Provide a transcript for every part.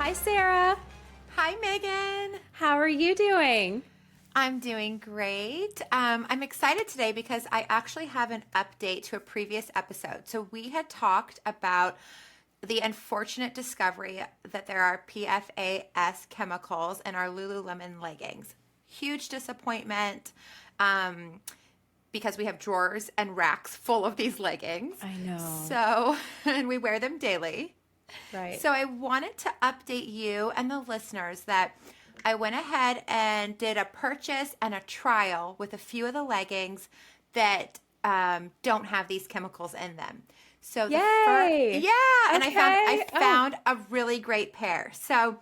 Hi, Sarah. Hi, Megan. How are you doing? I'm doing great. I'm excited today because I actually have an update to a previous episode. So we had talked about the unfortunate discovery that there are PFAS chemicals in our Lululemon leggings. Huge disappointment because we have drawers and racks full of these leggings. I know. So, and we wear them daily. Right. So I wanted to update you and the listeners that I went ahead and did a purchase and a trial with a few of the leggings that don't have these chemicals in them. So Yay! and Okay. I found a really great pair. So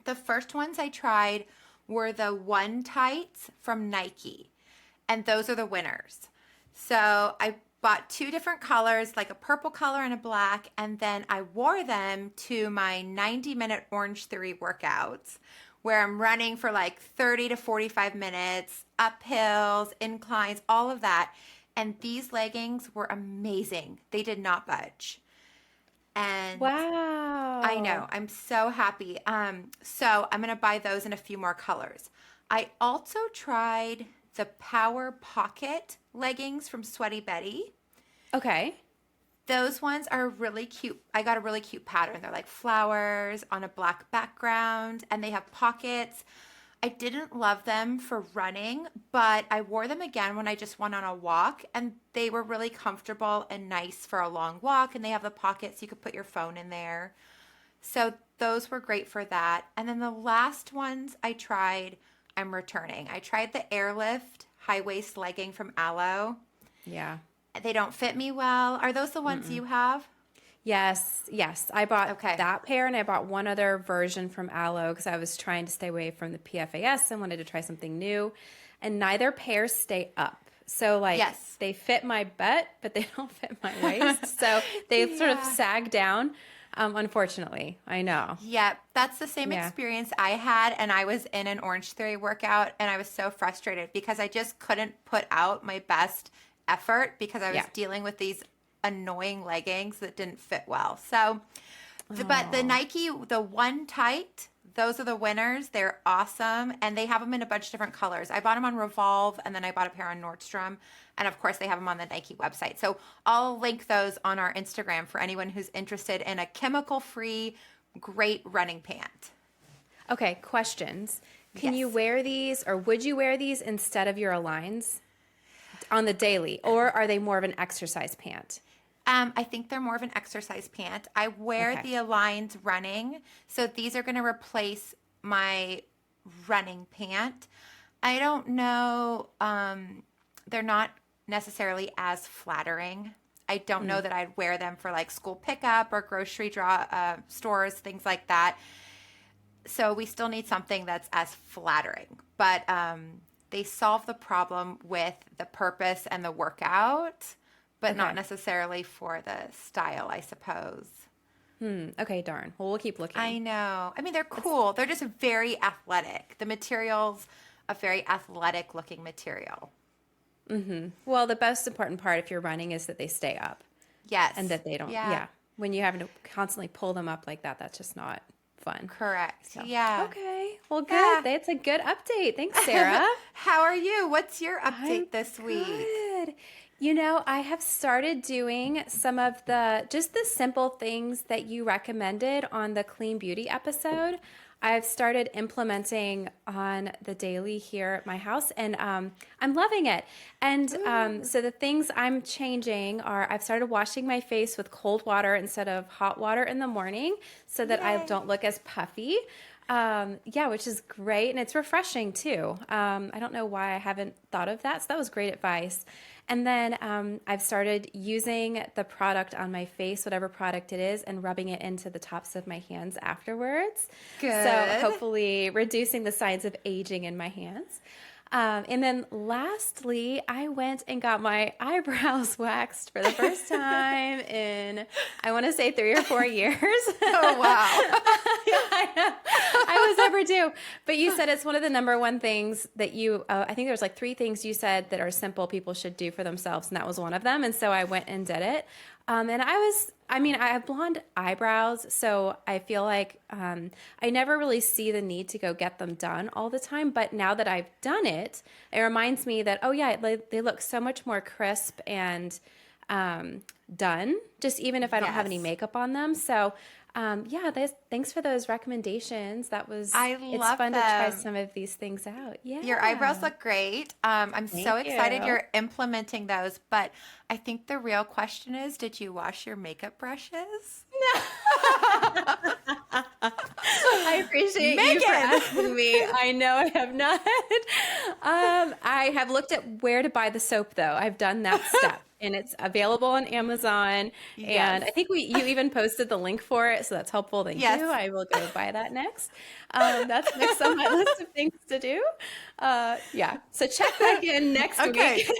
the first ones I tried were the One Tights from Nike, and those are the winners. So I bought two different colors, like a purple color and a black, and then I wore them to my 90-minute Orange Theory workouts where I'm running for like 30 to 45 minutes, up hills, inclines, all of that. And these leggings were amazing. They did not budge. And Wow. I know, I'm so happy. So I'm going to buy those in a few more colors. I also tried the Power Pocket leggings from Sweaty Betty. Okay. Those ones are really cute. I got a really cute pattern. They're like flowers on a black background, and they have pockets. I didn't love them for running, but I wore them again when I just went on a walk, and they were really comfortable and nice for a long walk, and they have the pockets. You could put your phone in there. So those were great for that. And then the last ones I'm returning. I tried the Airlift high waist legging from Aloe. Yeah. They don't fit me well. Are those the ones you have? Yes. I bought Okay. that pair, and I bought one other version from Aloe because I was trying to stay away from the PFAS and wanted to try something new. And neither pair stay up. So, like, Yes. they fit my butt, but they don't fit my waist. So they sort of Yeah. sag down, unfortunately. I know. Yep, that's the same Yeah. experience I had, and I was in an Orange Theory workout, and I was so frustrated because I just couldn't put out my best effort because I was Yeah. dealing with these annoying leggings that didn't fit well. So, but the Nike, the One Tight, those are the winners. They're awesome, and they have them in a bunch of different colors. I bought them on Revolve, and then I bought a pair on Nordstrom, and of course they have them on the Nike website. So I'll link those on our Instagram for anyone who's interested in a chemical-free, great running pant. Okay, questions. Can you Yes. wear these, or would you wear these instead of your Aligns on the daily, or are they more of an exercise pant? I think they're more of an exercise pant. I wear Okay. the Aligns running, so these are going to replace my running pant. I don't know. They're not necessarily as flattering. I don't know that I'd wear them for like school pickup or grocery stores, things like that. So we still need something that's as flattering. But they solve the problem with the purpose and the workout, but not Okay. necessarily for the style, I suppose. Okay, darn. Well, we'll keep looking. I know. I mean, they're cool. They're just very athletic. The material's a very athletic looking material. Well, the most important part if you're running is that they stay up Yes. and that they don't. Yeah. When you have to constantly pull them up like that, that's just not fun. Correct. So, Yeah. Okay. Well, good. Yeah. That's a good update. Thanks, Sarah. How are you? What's your update I'm this week? Good. You know, I have started doing some of the simple things that you recommended on the Clean Beauty episode. I've started implementing on the daily here at my house, and I'm loving it. And so the things I'm changing are I've started washing my face with cold water instead of hot water in the morning so that I Yay. don't look as puffy. Yeah, which is great. And it's refreshing too. I don't know why I haven't thought of that. So that was great advice. And then I've started using the product on my face, whatever product it is, and rubbing it into the tops of my hands afterwards. Good. So hopefully reducing the signs of aging in my hands. And then lastly, I went and got my eyebrows waxed for the first time in, I want to say 3 or 4 years. Oh, wow. I was overdue. But you said it's one of the number one things that I think there's like 3 things you said that are simple people should do for themselves. And that was one of them. And so I went and did it. And I I mean, I have blonde eyebrows, so I feel like I never really see the need to go get them done all the time. But now that I've done it, it reminds me that, oh, yeah, they look so much more crisp and done, just even if I don't have any Yes. makeup on them. So, yeah, thanks for those recommendations. I It's love fun to try them. some of these things out. Your eyebrows Yeah. look great. I'm so Thank excited you. you're implementing those. But I think the real question is, did you wash your makeup brushes? I appreciate you for Megan! asking me. I know I have not. I have looked at where to buy the soap, though. I've done that step, and it's available on Amazon. Yes. And I think you even posted the link for it, so that's helpful. Thank Yes. you. I will go buy that next. That's next on my list of things to do. Yeah. So check back in next Okay. week.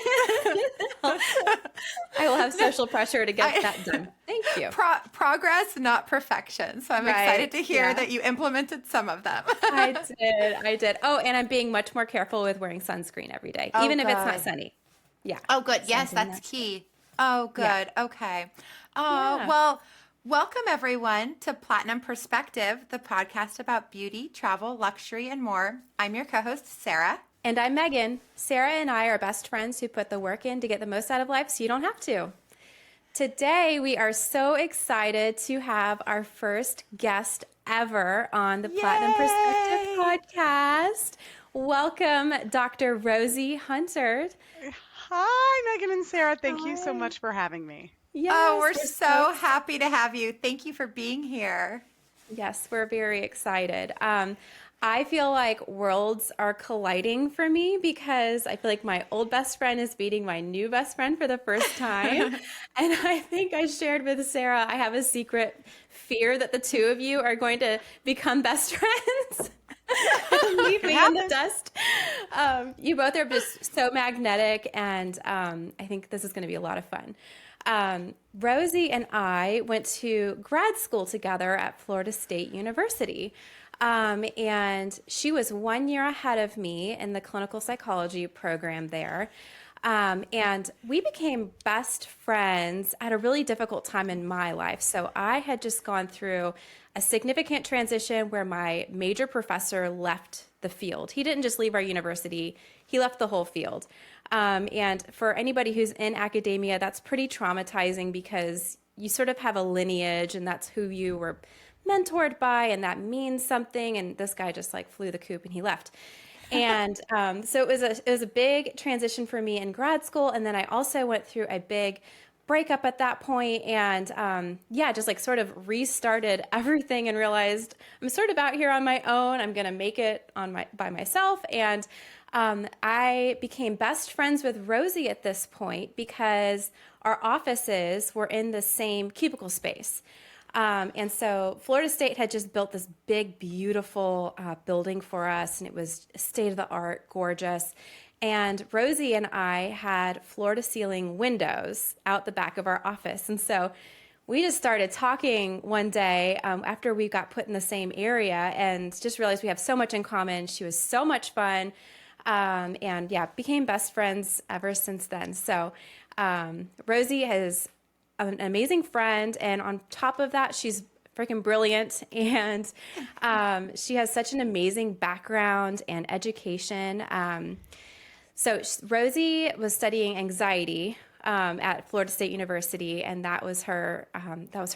I will have social pressure to get that done. Thank you. Progress, not perfection. So I'm excited Right. to hear Yeah. that you implemented some of them. I did. I did. Oh, and I'm being much more careful with wearing sunscreen every day, Oh, even if it's not good. sunny. Yeah. Oh, good. So I'm Yes, doing that's that too. key. Oh, Yeah. good. Okay. Oh, Yeah. well, welcome everyone to Platinum Perspective, the podcast about beauty, travel, luxury, and more. I'm your co host, Sarah. And I'm Megan. Sarah and I are best friends who put the work in to get the most out of life so you don't have to. Today, we are so excited to have our first guest ever on the Platinum Perspective Yay! podcast. Welcome, Dr. Rosie Hunter. Hi, Megan and Sarah. Thank you so Hi. much for having me. Oh, Yes, we're we're so happy to have you. Thank you for being here. Yes, we're very excited. I feel like worlds are colliding for me because I feel like my old best friend is meeting my new best friend for the first time. And I think I shared with Sarah, I have a secret fear that the two of you are going to become best friends. And leave me in the dust. You both are just so magnetic, and I think this is going to be a lot of fun. Rosie and I went to grad school together at Florida State University. And she was 1 year ahead of me in the clinical psychology program there. And we became best friends at a really difficult time in my life. So I had just gone through a significant transition where my major professor left the field. He didn't just leave our university, he left the whole field. And for anybody who's in academia, that's pretty traumatizing because you sort of have a lineage and that's who you were mentored by and that means something. And this guy just like flew the coop and he left. And so it was a big transition for me in grad school. And then I also went through a big breakup at that point and yeah, just like sort of restarted everything and realized I'm sort of out here on my own. I'm going to make it by myself. And I became best friends with Rosie at this point because our offices were in the same cubicle space. And so Florida State had just built this big, beautiful building for us, and it was state of the art, gorgeous. And Rosie and I had floor to ceiling windows out the back of our office. And so we just started talking one day after we got put in the same area and just realized we have so much in common. She was so much fun. And yeah, became best friends ever since then. So Rosie is an amazing friend. And on top of that, she's freaking brilliant. And she has such an amazing background and education. So Rosie was studying anxiety at Florida State University, and that was her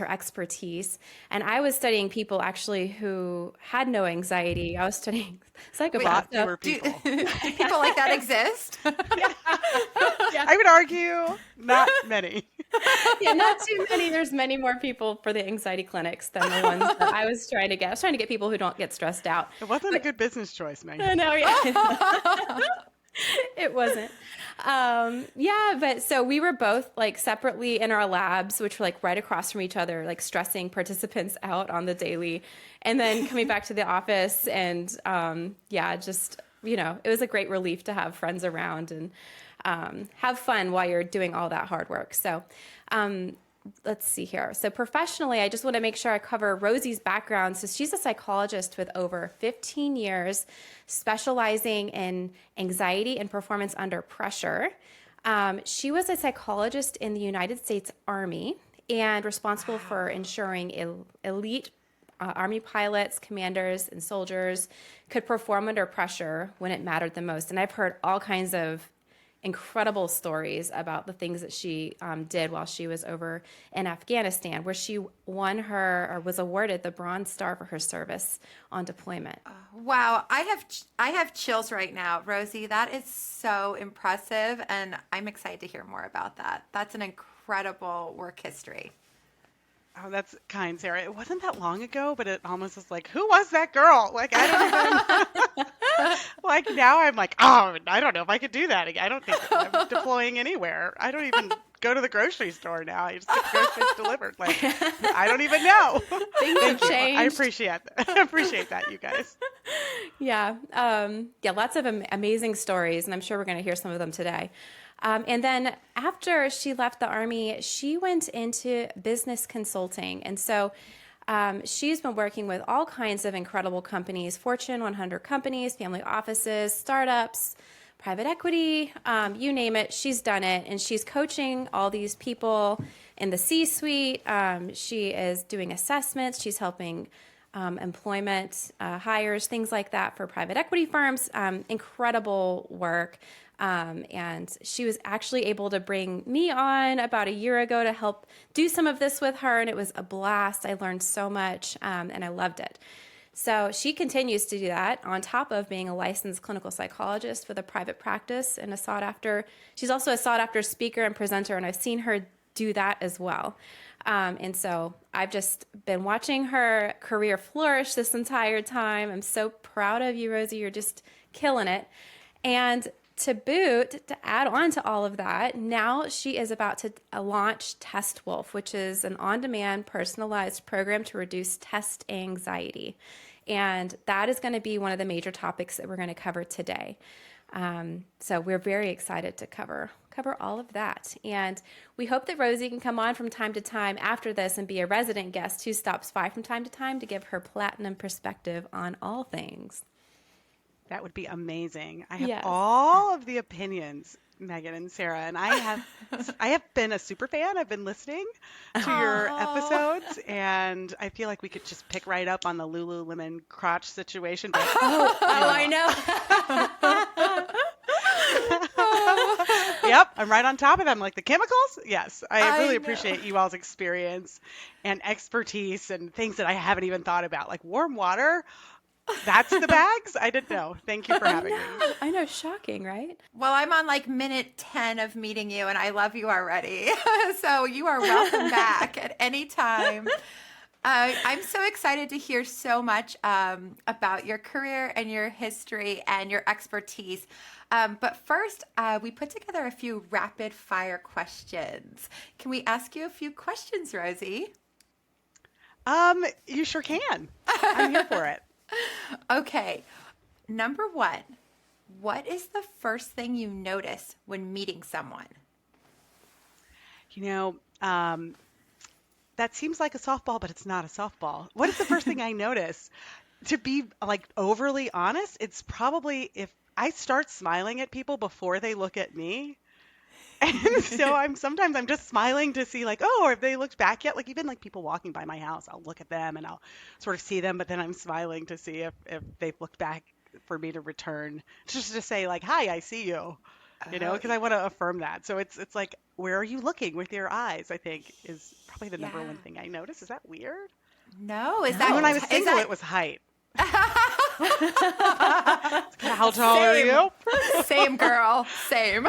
expertise. And I was studying people actually who had no anxiety. I was studying psychopaths. Thought they So- were people. Do people like that exist? I would argue not many. yeah, not too many. There's many more people for the anxiety clinics than the ones that I was trying to get. I was trying to get people who don't get stressed out. It wasn't a good business choice, I Megan. know, yeah. It wasn't. Yeah, but so we were both like separately in our labs, which were like right across from each other, like stressing participants out on the daily, and then coming back to the office and yeah, just, it was a great relief to have friends around and have fun while you're doing all that hard work. So let's see here. So professionally, I just want to make sure I cover Rosie's background. So she's a psychologist with over 15 years specializing in anxiety and performance under pressure. She was a psychologist in the United States Army, and responsible for ensuring elite Army pilots, commanders, and soldiers could perform under pressure when it mattered the most. And I've heard all kinds of incredible stories about the things that she did while she was over in Afghanistan, where she won her or was awarded the Bronze Star for her service on deployment. Wow, I have chills right now, Rosie. That is so impressive, and I'm excited to hear more about that. That's an incredible work history. Oh, that's kind, Sarah. It wasn't that long ago, but it almost was like, who was that girl? Like, I don't even, like, now I'm like, oh, I don't know if I could do that again. I don't think I'm deploying anywhere. I don't even go to the grocery store now. I just get groceries delivered. Like, I don't even know. Things have changed. I appreciate that. I appreciate that, you guys. Yeah. Lots of amazing stories, and I'm sure we're going to hear some of them today. And then after she left the Army, she went into business consulting. And so she's been working with all kinds of incredible companies, Fortune 100 companies, family offices, startups, private equity, you name it, she's done it. And she's coaching all these people in the C-suite. She is doing assessments. She's helping employment hires, things like that for private equity firms. Incredible work. And she was actually able to bring me on about a year ago to help do some of this with her. And it was a blast. I learned so much and I loved it. So she continues to do that on top of being a licensed clinical psychologist with a private practice and she's also a sought after speaker and presenter. And I've seen her do that as well. And so I've just been watching her career flourish this entire time. I'm so proud of you, Rosie. You're just killing it. And to boot, to add on to all of that, now she is about to launch Test Wolf, which is an on-demand personalized program to reduce test anxiety. And that is going to be one of the major topics that we're going to cover today. So we're very excited to cover all of that. And we hope that Rosie can come on from time to time after this and be a resident guest who stops by from time to time to give her platinum perspective on all things. That would be amazing. I have Yes. all of the opinions, Megan and Sarah, and I have been a super fan. I've been listening to your episodes, and I feel like we could just pick right up on the Lululemon crotch situation. But, I know. Yep, I'm right on top of them. Like the chemicals? Yes, I really know. appreciate you all's experience and expertise and things that I haven't even thought about, like warm water. That's the bags? I didn't know. Thank you for having me. I know, shocking, right? Well, I'm on like minute 10 of meeting you, and I love you already. So you are welcome back at any time. I'm so excited to hear so much about your career and your history and your expertise. But first, we put together a few rapid fire questions. Can we ask you a few questions, Rosie? You sure can. I'm here for it. Okay. Number 1, what is the first thing you notice when meeting someone? You know, that seems like a softball, but it's not a softball. What is the first thing I notice? To be like overly honest, it's probably if I start smiling at people before they look at me. And so I'm just smiling to see like, oh, have they looked back yet? Like even like people walking by my house, I'll look at them and I'll sort of see them, but then I'm smiling to see if they've looked back for me to return, just to say like, hi, I see you, because I want to affirm that. So it's like, where are you looking with your eyes? I think is probably the number one thing I notice. Is that weird? No, is And that when I was single, it was height. How tall are you? Same, girl. Same.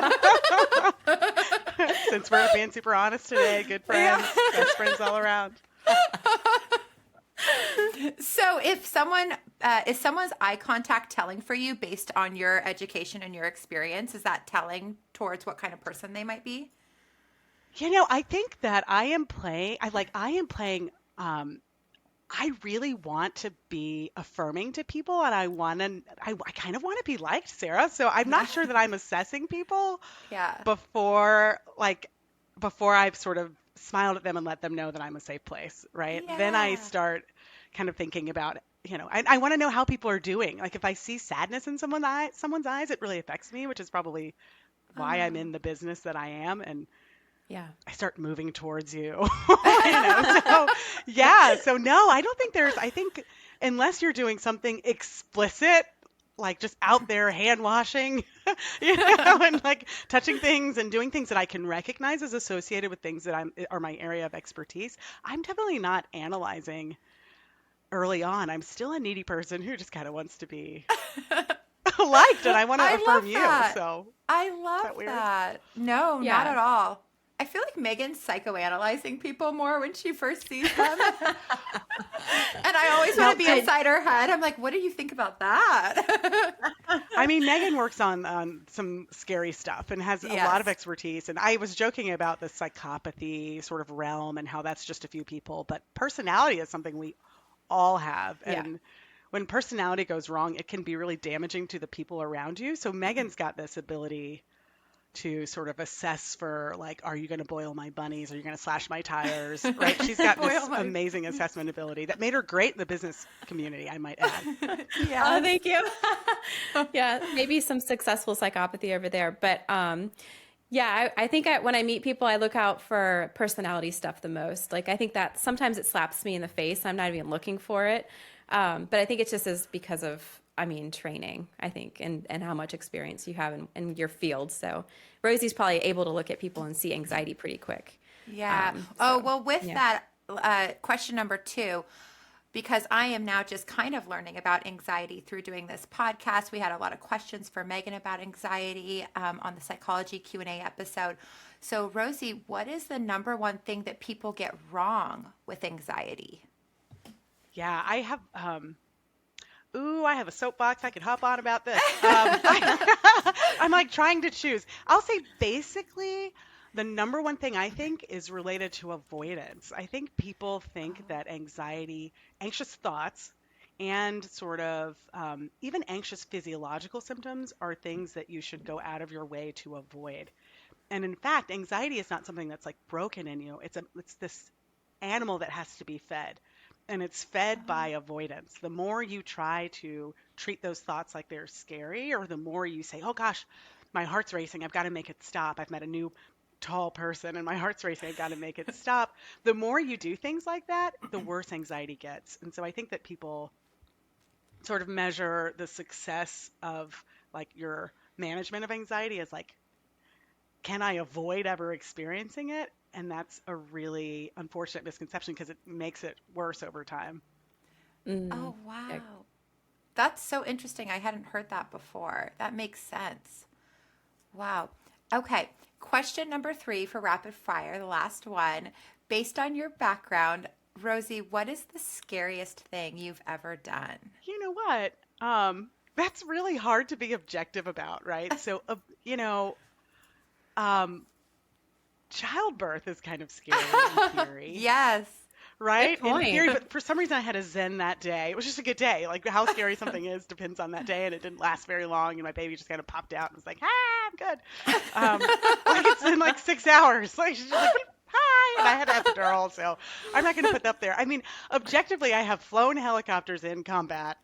Since we're being super honest today, good friends, best friends all around. So if someone's eye contact telling for you based on your education and your experience, is that telling towards what kind of person they might be? I think that I am playing. I really want to be affirming to people, and I kind of want to be liked, Sarah. So I'm not sure that I'm assessing people before I've sort of smiled at them and let them know that I'm a safe place, right? Yeah. Then I start kind of thinking about, I want to know how people are doing. Like if I see sadness in someone's eyes, it really affects me, which is probably why I'm in the business that I am. And Yeah. I start moving towards you. So yeah. So no, I don't think I think unless you're doing something explicit, like just out there hand washing, and like touching things and doing things that I can recognize as associated with things that are my area of expertise, I'm definitely not analyzing early on. I'm still a needy person who just kind of wants to be liked, and I want to I affirm love you. that. So I is that love weird? that. No, not Yeah. at all. I feel like Megan's psychoanalyzing people more when she first sees them. And I always want Now, to be I inside her head. I'm like, what do you think about that? I mean, Megan works on some scary stuff and has a lot of Yes. expertise. And I was joking about the psychopathy sort of realm and how that's just a few people, but personality is something we all have. yeah. And when personality goes wrong, it can be really damaging to the people around you. So Megan's got this ability to sort of assess for like, are you going to boil my bunnies? Are you going to slash my tires? Right? She's got Boy, oh this my. amazing assessment ability that made her great in the business community, I might add. Oh, Yes. thank you. Yeah, maybe some successful psychopathy over there, but yeah, I think when I meet people, I look out for personality stuff the most. Like I think that sometimes it slaps me in the face. I'm not even looking for it, but I think it's just as because of training. I think and how much experience you have in your field. So Rosie's probably able to look at people and see anxiety pretty quick. Yeah. Oh, So well, with yeah. that, question number 2, because I am now just kind of learning about anxiety through doing this podcast. We had a lot of questions for Megan about anxiety on the psychology Q&A episode. So, Rosie, what is the number one thing that people get wrong with anxiety? Yeah, I have I have a soapbox I could hop on about this. I'm like trying to choose. I'll say basically the number one thing I think is related to avoidance. I think people think that anxious thoughts, and sort of even anxious physiological symptoms are things that you should go out of your way to avoid. And in fact, anxiety is not something that's like broken in you. It's this animal that has to be fed. And it's fed by avoidance. The more you try to treat those thoughts like they're scary, or the more you say, oh gosh, my heart's racing, I've got to make it stop. I've met a new tall person and my heart's racing, I've got to make it stop. The more you do things like that, the worse anxiety gets. And so I think that people sort of measure the success of like your management of anxiety as like, can I avoid ever experiencing it? And that's a really unfortunate misconception because it makes it worse over time. Oh, Yeah. wow. That's so interesting. I hadn't heard that before. That makes sense. Wow. Okay. Question number 3 for rapid fire, the last one. Based on your background, Rosie, what is the scariest thing you've ever done? You know what? That's really hard to be objective about, right? So, um, childbirth is kind of scary in theory, Yes. right? Good In point. theory, but for some reason I had a Zen that day. It was just a good day. Like how scary something is depends on that day, and it didn't last very long. And my baby just kind of popped out and was like, "Ah, I'm good." Like it's in like 6 hours. Like she's just like, "Hi," and I had an epidural, so I'm not going to put that up there. I mean, objectively, I have flown helicopters in combat,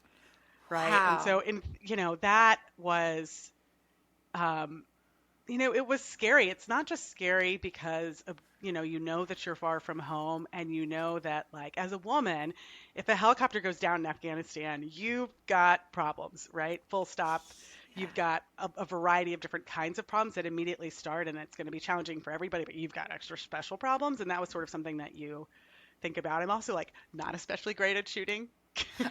right? And Wow. so that was um, it was scary. It's not just scary because of, that you're far from home, and that like as a woman, if a helicopter goes down in Afghanistan, you've got problems, right? Full stop. You've got a variety of different kinds of problems that immediately start, and it's going to be challenging for everybody, but you've got extra special problems. And that was sort of something that you think about. I'm also like not especially great at shooting. And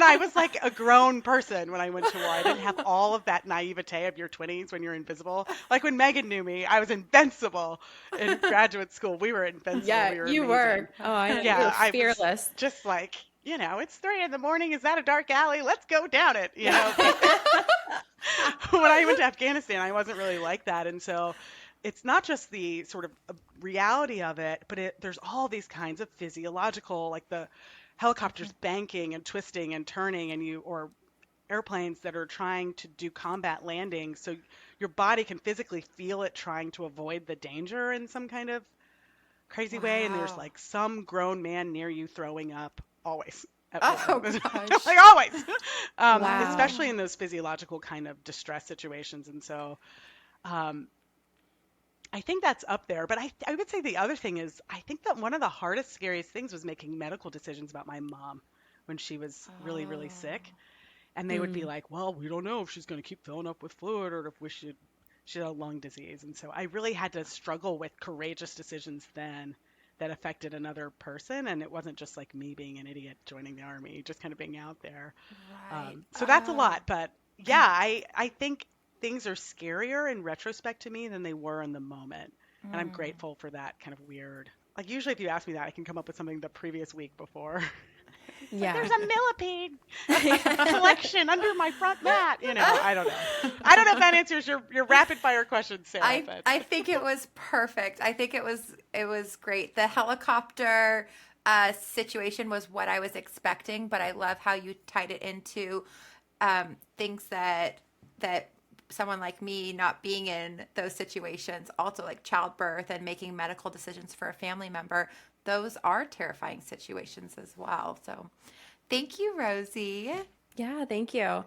I was like a grown person when I went to war. I didn't have all of that naivete of your 20s when you're invisible. Like when Megan knew me, I was invincible in graduate school. We were invincible. Yeah, We were you amazing. were. Oh, I know. You were Yeah, I was fearless. just like, it's 3 a.m. Is that a dark alley? Let's go down it. When I went to Afghanistan, I wasn't really like that. And so it's not just the sort of reality of it, but there's all these kinds of physiological, like the helicopters banking and twisting and turning, or airplanes that are trying to do combat landing. So your body can physically feel it trying to avoid the danger in some kind of crazy way. And there's Wow. like some grown man near you throwing up always. At Oh, war. gosh. Like always, Wow. especially in those physiological kind of distress situations. And so, I think that's up there. But I would say the other thing is I think that one of the hardest, scariest things was making medical decisions about my mom when she was really, really sick. And they would be Mm. like, well, we don't know if she's going to keep filling up with fluid or if she had a lung disease. And so I really had to struggle with courageous decisions then that affected another person. And it wasn't just like me being an idiot joining the army, just kind of being out there. Right. So that's a lot. But yeah, I think things are scarier in retrospect to me than they were in the moment. And I'm grateful for that kind of weird. Like usually if you ask me that, I can come up with something the previous week before. It's like Yeah. there's a millipede collection under my front mat. I don't know. I don't know if that answers your rapid fire question, Sarah. But I think it was perfect. I think it was great. The helicopter situation was what I was expecting, but I love how you tied it into things that someone like me not being in those situations, also like childbirth and making medical decisions for a family member. Those are terrifying situations as well. So thank you, Rosie. Yeah, thank you.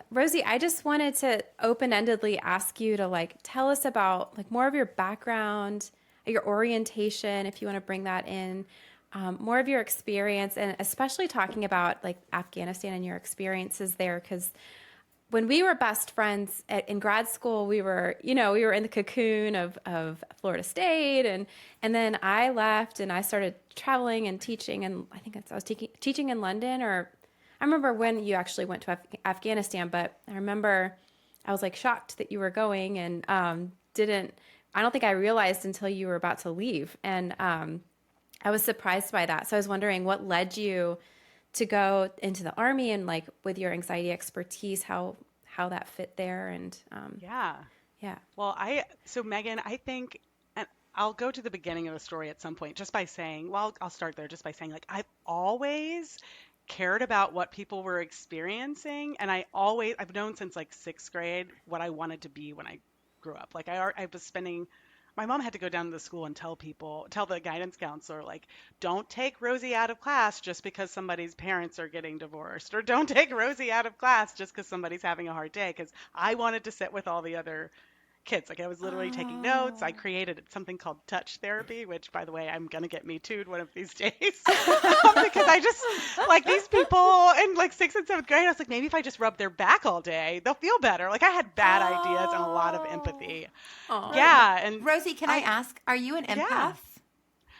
Rosie, I just wanted to open-endedly ask you to like tell us about like more of your background, your orientation, if you want to bring that in, more of your experience, and especially talking about like Afghanistan and your experiences there, because when we were best friends in grad school, we were in the cocoon of Florida State, and then I left and I started traveling and teaching, and I think I was teaching in London, or I remember when you actually went to Afghanistan, but I remember I was like shocked that you were going, and I don't think I realized until you were about to leave, and I was surprised by that. So I was wondering what led you to go into the army, and like with your anxiety expertise, how that fit there, and yeah. yeah. Well, so Megan, I think, and I'll go to the beginning of the story at some point just by saying, well, I'll start there just by saying, like, I've always cared about what people were experiencing. And I've known since like sixth grade what I wanted to be when I grew up. Like I was spending, my mom had to go down to the school and tell the guidance counselor, like, don't take Rosie out of class just because somebody's parents are getting divorced, or don't take Rosie out of class just because somebody's having a hard day. Because I wanted to sit with all the other kids. Like I was literally taking notes. I created something called touch therapy, which, by the way, I'm gonna get me too'd one of these days because I just like these people in like sixth and seventh grade. I was like, maybe if I just rub their back all day, they'll feel better. Like I had bad ideas and a lot of empathy. Aw. Yeah, and Rosie, can I ask, are you an empath? Yeah.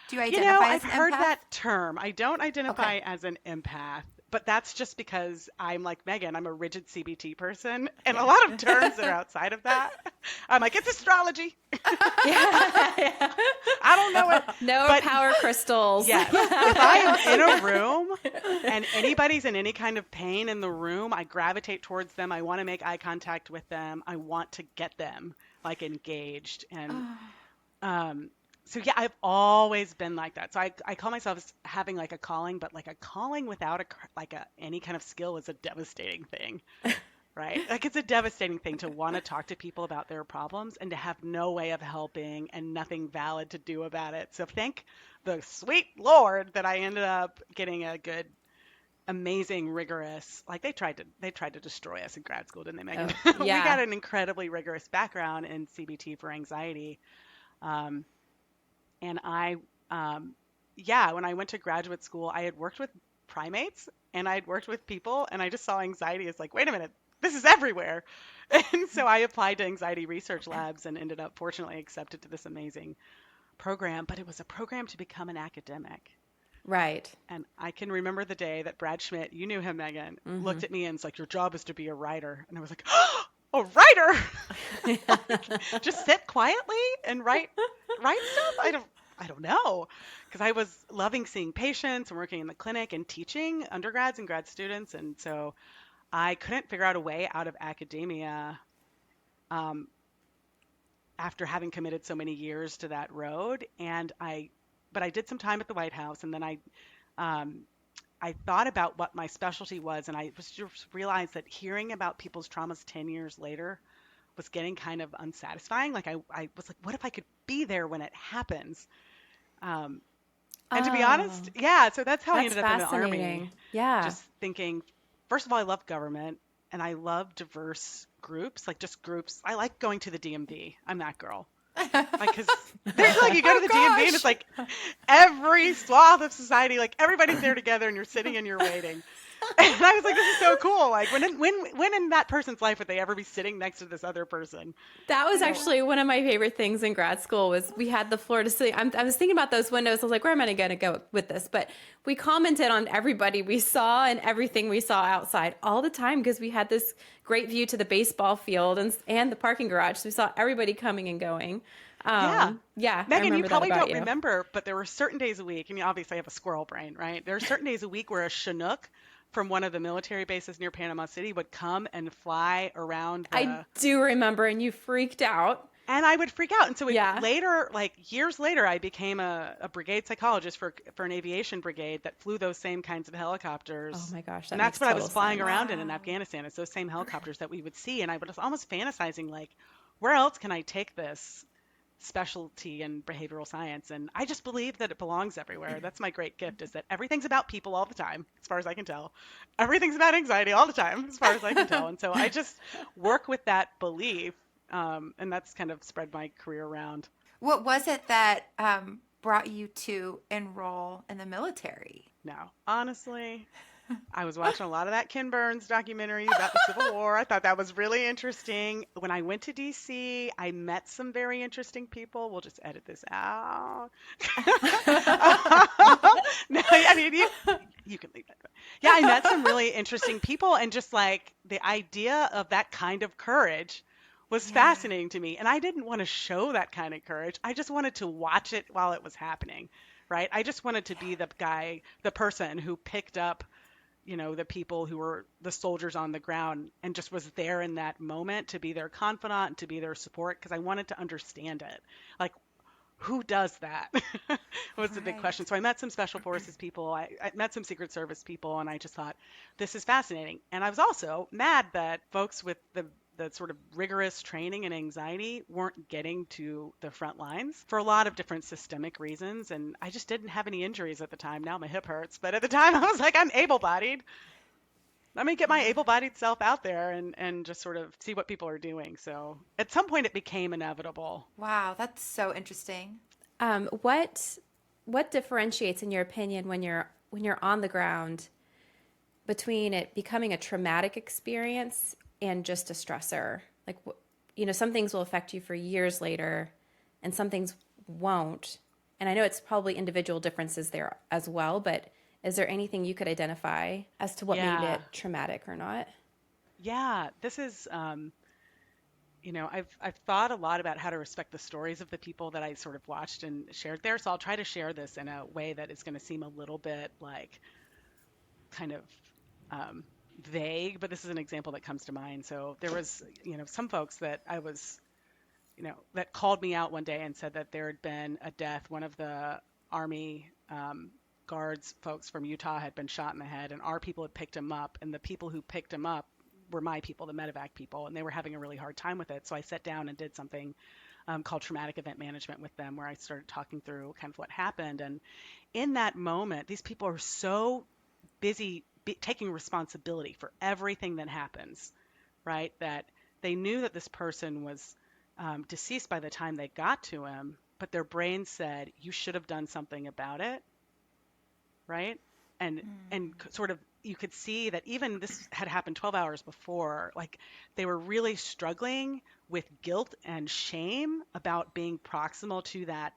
Do you identify as I've an heard empath? that term. I don't identify Okay. as an empath, but that's just because I'm like Megan. I'm a rigid CBT person, and a lot of terms that are outside of that, I'm like, it's astrology. Yeah. I don't know it. No But power crystals. yes, if I am in a room and anybody's in any kind of pain in the room, I gravitate towards them. I want to make eye contact with them. I want to get them like engaged. And so yeah, I've always been like that. So I call myself having like a calling, but like a calling without any kind of skill is a devastating thing. Right? Like it's a devastating thing to want to talk to people about their problems and to have no way of helping and nothing valid to do about it. So thank the sweet Lord that I ended up getting a good, amazing, rigorous, like they tried to destroy us in grad school, didn't they, Megan? Oh, We yeah. got an incredibly rigorous background in CBT for anxiety. And when I went to graduate school, I had worked with primates and I had worked with people, and I just saw anxiety as like, wait a minute, this is everywhere. And so I applied to anxiety research labs and ended up fortunately accepted to this amazing program, but it was a program to become an academic. Right. And I can remember the day that Brad Schmidt, you knew him, Megan, looked at me and was like, your job is to be a writer. And I was like, oh, a writer? Like, just sit quietly and write stuff? I don't know. Because I was loving seeing patients and working in the clinic and teaching undergrads and grad students. And so I couldn't figure out a way out of academia after having committed so many years to that road. But I did some time at the White House, and then I thought about what my specialty was, and I just realized that hearing about people's traumas 10 years later was getting kind of unsatisfying. Like I was like, what if I could be there when it happens? And to be honest, yeah, so that's how I That's ended up in the Army. fascinating. Yeah. Just thinking, first of all, I love government and I love diverse groups, like just groups. I like going to the DMV. I'm that girl. Like, because there's like, you go to the DMV and gosh. it's like every swath of society, like everybody's there together and you're sitting and you're waiting. And I was like, this is so cool. Like, when in that person's life would they ever be sitting next to this other person? That was So, actually one of my favorite things in grad school was we had the floor to see. I was thinking about those windows. I was like, where am I going to go with this? But we commented on everybody we saw and everything we saw outside all the time because we had this great view to the baseball field and the parking garage. So we saw everybody coming and going. yeah. Yeah, I Megan, you remember that probably about don't you. remember, but there were certain days a week, and you obviously have a squirrel brain, right? There are certain days a week where a Chinook from one of the military bases near Panama City would come and fly around I the, do remember, and you freaked out. and I would freak out. And so Yeah. later, like years later, I became a brigade psychologist for an aviation brigade that flew those same kinds of helicopters. Oh my gosh, that And that's makes what I was total flying sense. around in Afghanistan. It's those same helicopters that we would see. And I was almost fantasizing, like, where else can I take this specialty in behavioral science? And I just believe that it belongs everywhere. That's my great gift, is that everything's about people all the time, as far as I can tell. Everything's about anxiety all the time, as far as I can tell. And so I just work with that belief, and that's kind of spread my career around. What was it that brought you to enroll in the military? No, honestly, I was watching a lot of that Ken Burns documentary about the Civil War. I thought that was really interesting. When I went to DC, I met some very interesting people. We'll just edit this out. No, I mean, you can leave that. Yeah, I met some really interesting people, and just like the idea of that kind of courage was fascinating to me. And I didn't want to show that kind of courage. I just wanted to watch it while it was happening, right? I just wanted to be the guy, the person who picked up, the people who were the soldiers on the ground and just was there in that moment to be their confidant, to be their support, because I wanted to understand it. Like, who does that? Was the big question. Right. So I met some special forces people. I met some Secret Service people, and I just thought, this is fascinating. And I was also mad that folks with the sort of rigorous training and anxiety weren't getting to the front lines for a lot of different systemic reasons. And I just didn't have any injuries at the time. Now my hip hurts. But at the time, I was like, I'm able-bodied. Let me get my able-bodied self out there and just sort of see what people are doing. So at some point, it became inevitable. Wow, that's so interesting. What differentiates, in your opinion, when you're on the ground between it becoming a traumatic experience and just a stressor? Like, some things will affect you for years later, and some things won't. And I know it's probably individual differences there as well, but is there anything you could identify as to what made Yeah. it traumatic or not? Yeah. This is, I've thought a lot about how to respect the stories of the people that I sort of watched and shared there. So I'll try to share this in a way that is going to seem a little bit like kind of vague, but this is an example that comes to mind. So there was, some folks that I was, that called me out one day and said that there had been a death. One of the Army guards folks from Utah had been shot in the head, and our people had picked him up, and the people who picked him up were my people, the medevac people, and they were having a really hard time with it. So I sat down and did something called traumatic event management with them, where I started talking through kind of what happened. And in that moment, these people are so busy taking responsibility for everything that happens, right? That they knew that this person was deceased by the time they got to him, but their brain said, you should have done something about it, right? And sort of, you could see that even this had happened 12 hours before, like they were really struggling with guilt and shame about being proximal to that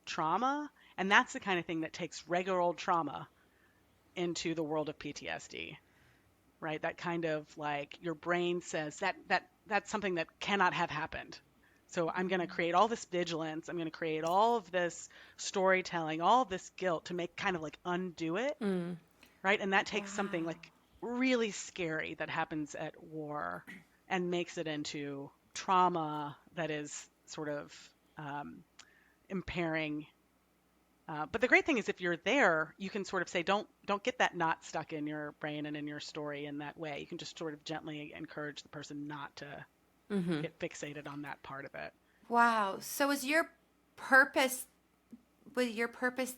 trauma. And that's the kind of thing that takes regular old trauma into the world of PTSD, right? That kind of like your brain says that's something that cannot have happened. So I'm going to create all this vigilance. I'm going to create all of this storytelling, all of this guilt to make kind of like undo it, right? And that takes something like really scary that happens at war and makes it into trauma that is sort of impairing. But the great thing is if you're there, you can sort of say, don't get that knot stuck in your brain and in your story in that way. You can just sort of gently encourage the person not to get fixated on that part of it. Wow. So your purpose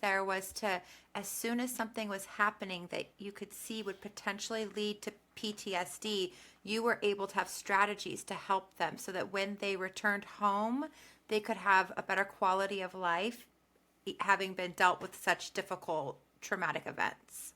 there was to, as soon as something was happening that you could see would potentially lead to PTSD, you were able to have strategies to help them so that when they returned home, they could have a better quality of life having been dealt with such difficult traumatic events.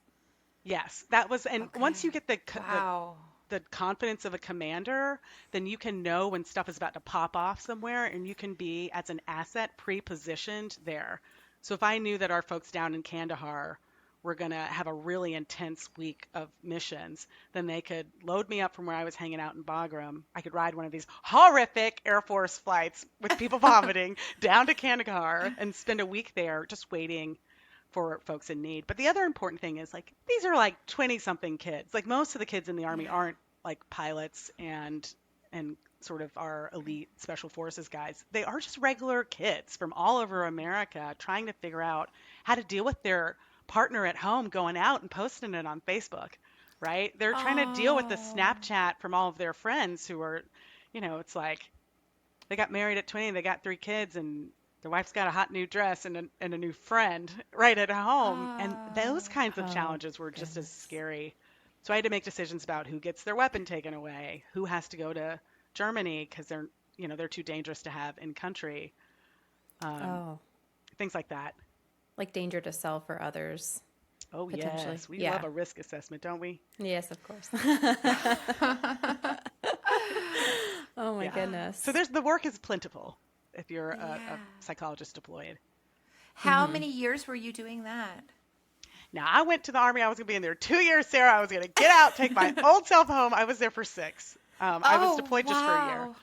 Yes, that was, and once you Okay. get Wow. the confidence of a commander, then you can know when stuff is about to pop off somewhere, and you can be as an asset pre-positioned there. So if I knew that our folks down in Kandahar were going to have a really intense week of missions, then they could load me up from where I was hanging out in Bagram. I could ride one of these horrific Air Force flights with people vomiting down to Kandahar and spend a week there just waiting for folks in need. But the other important thing is like these are like 20 something kids. Like most of the kids in the Army Yeah. aren't like pilots and sort of our elite special forces guys. They are just regular kids from all over America trying to figure out how to deal with their partner at home going out and posting it on Facebook, right? They're trying to deal with the Oh. Snapchat from all of their friends who are, it's like they got married at 20, they got 3 kids, and their wife's got a hot new dress and a new friend right at home. And those Oh. kinds of Oh, challenges were just as goodness. scary. So I had to make decisions about who gets their weapon taken away, who has to go to Germany because they're too dangerous to have in country, um, Oh, things like that. like danger to self or others, Oh potentially. yes, we love Yeah. a risk assessment, don't we? Yes, of course. Oh my Yeah. So goodness. there's the work is plentiful if you're a Yeah. psychologist deployed. How many years were you doing that? Now, I went to the Army. I was going to be in there 2 years, Sarah. I was going to get out, take my old self home. I was there for 6. I was Oh, deployed just for a year. wow.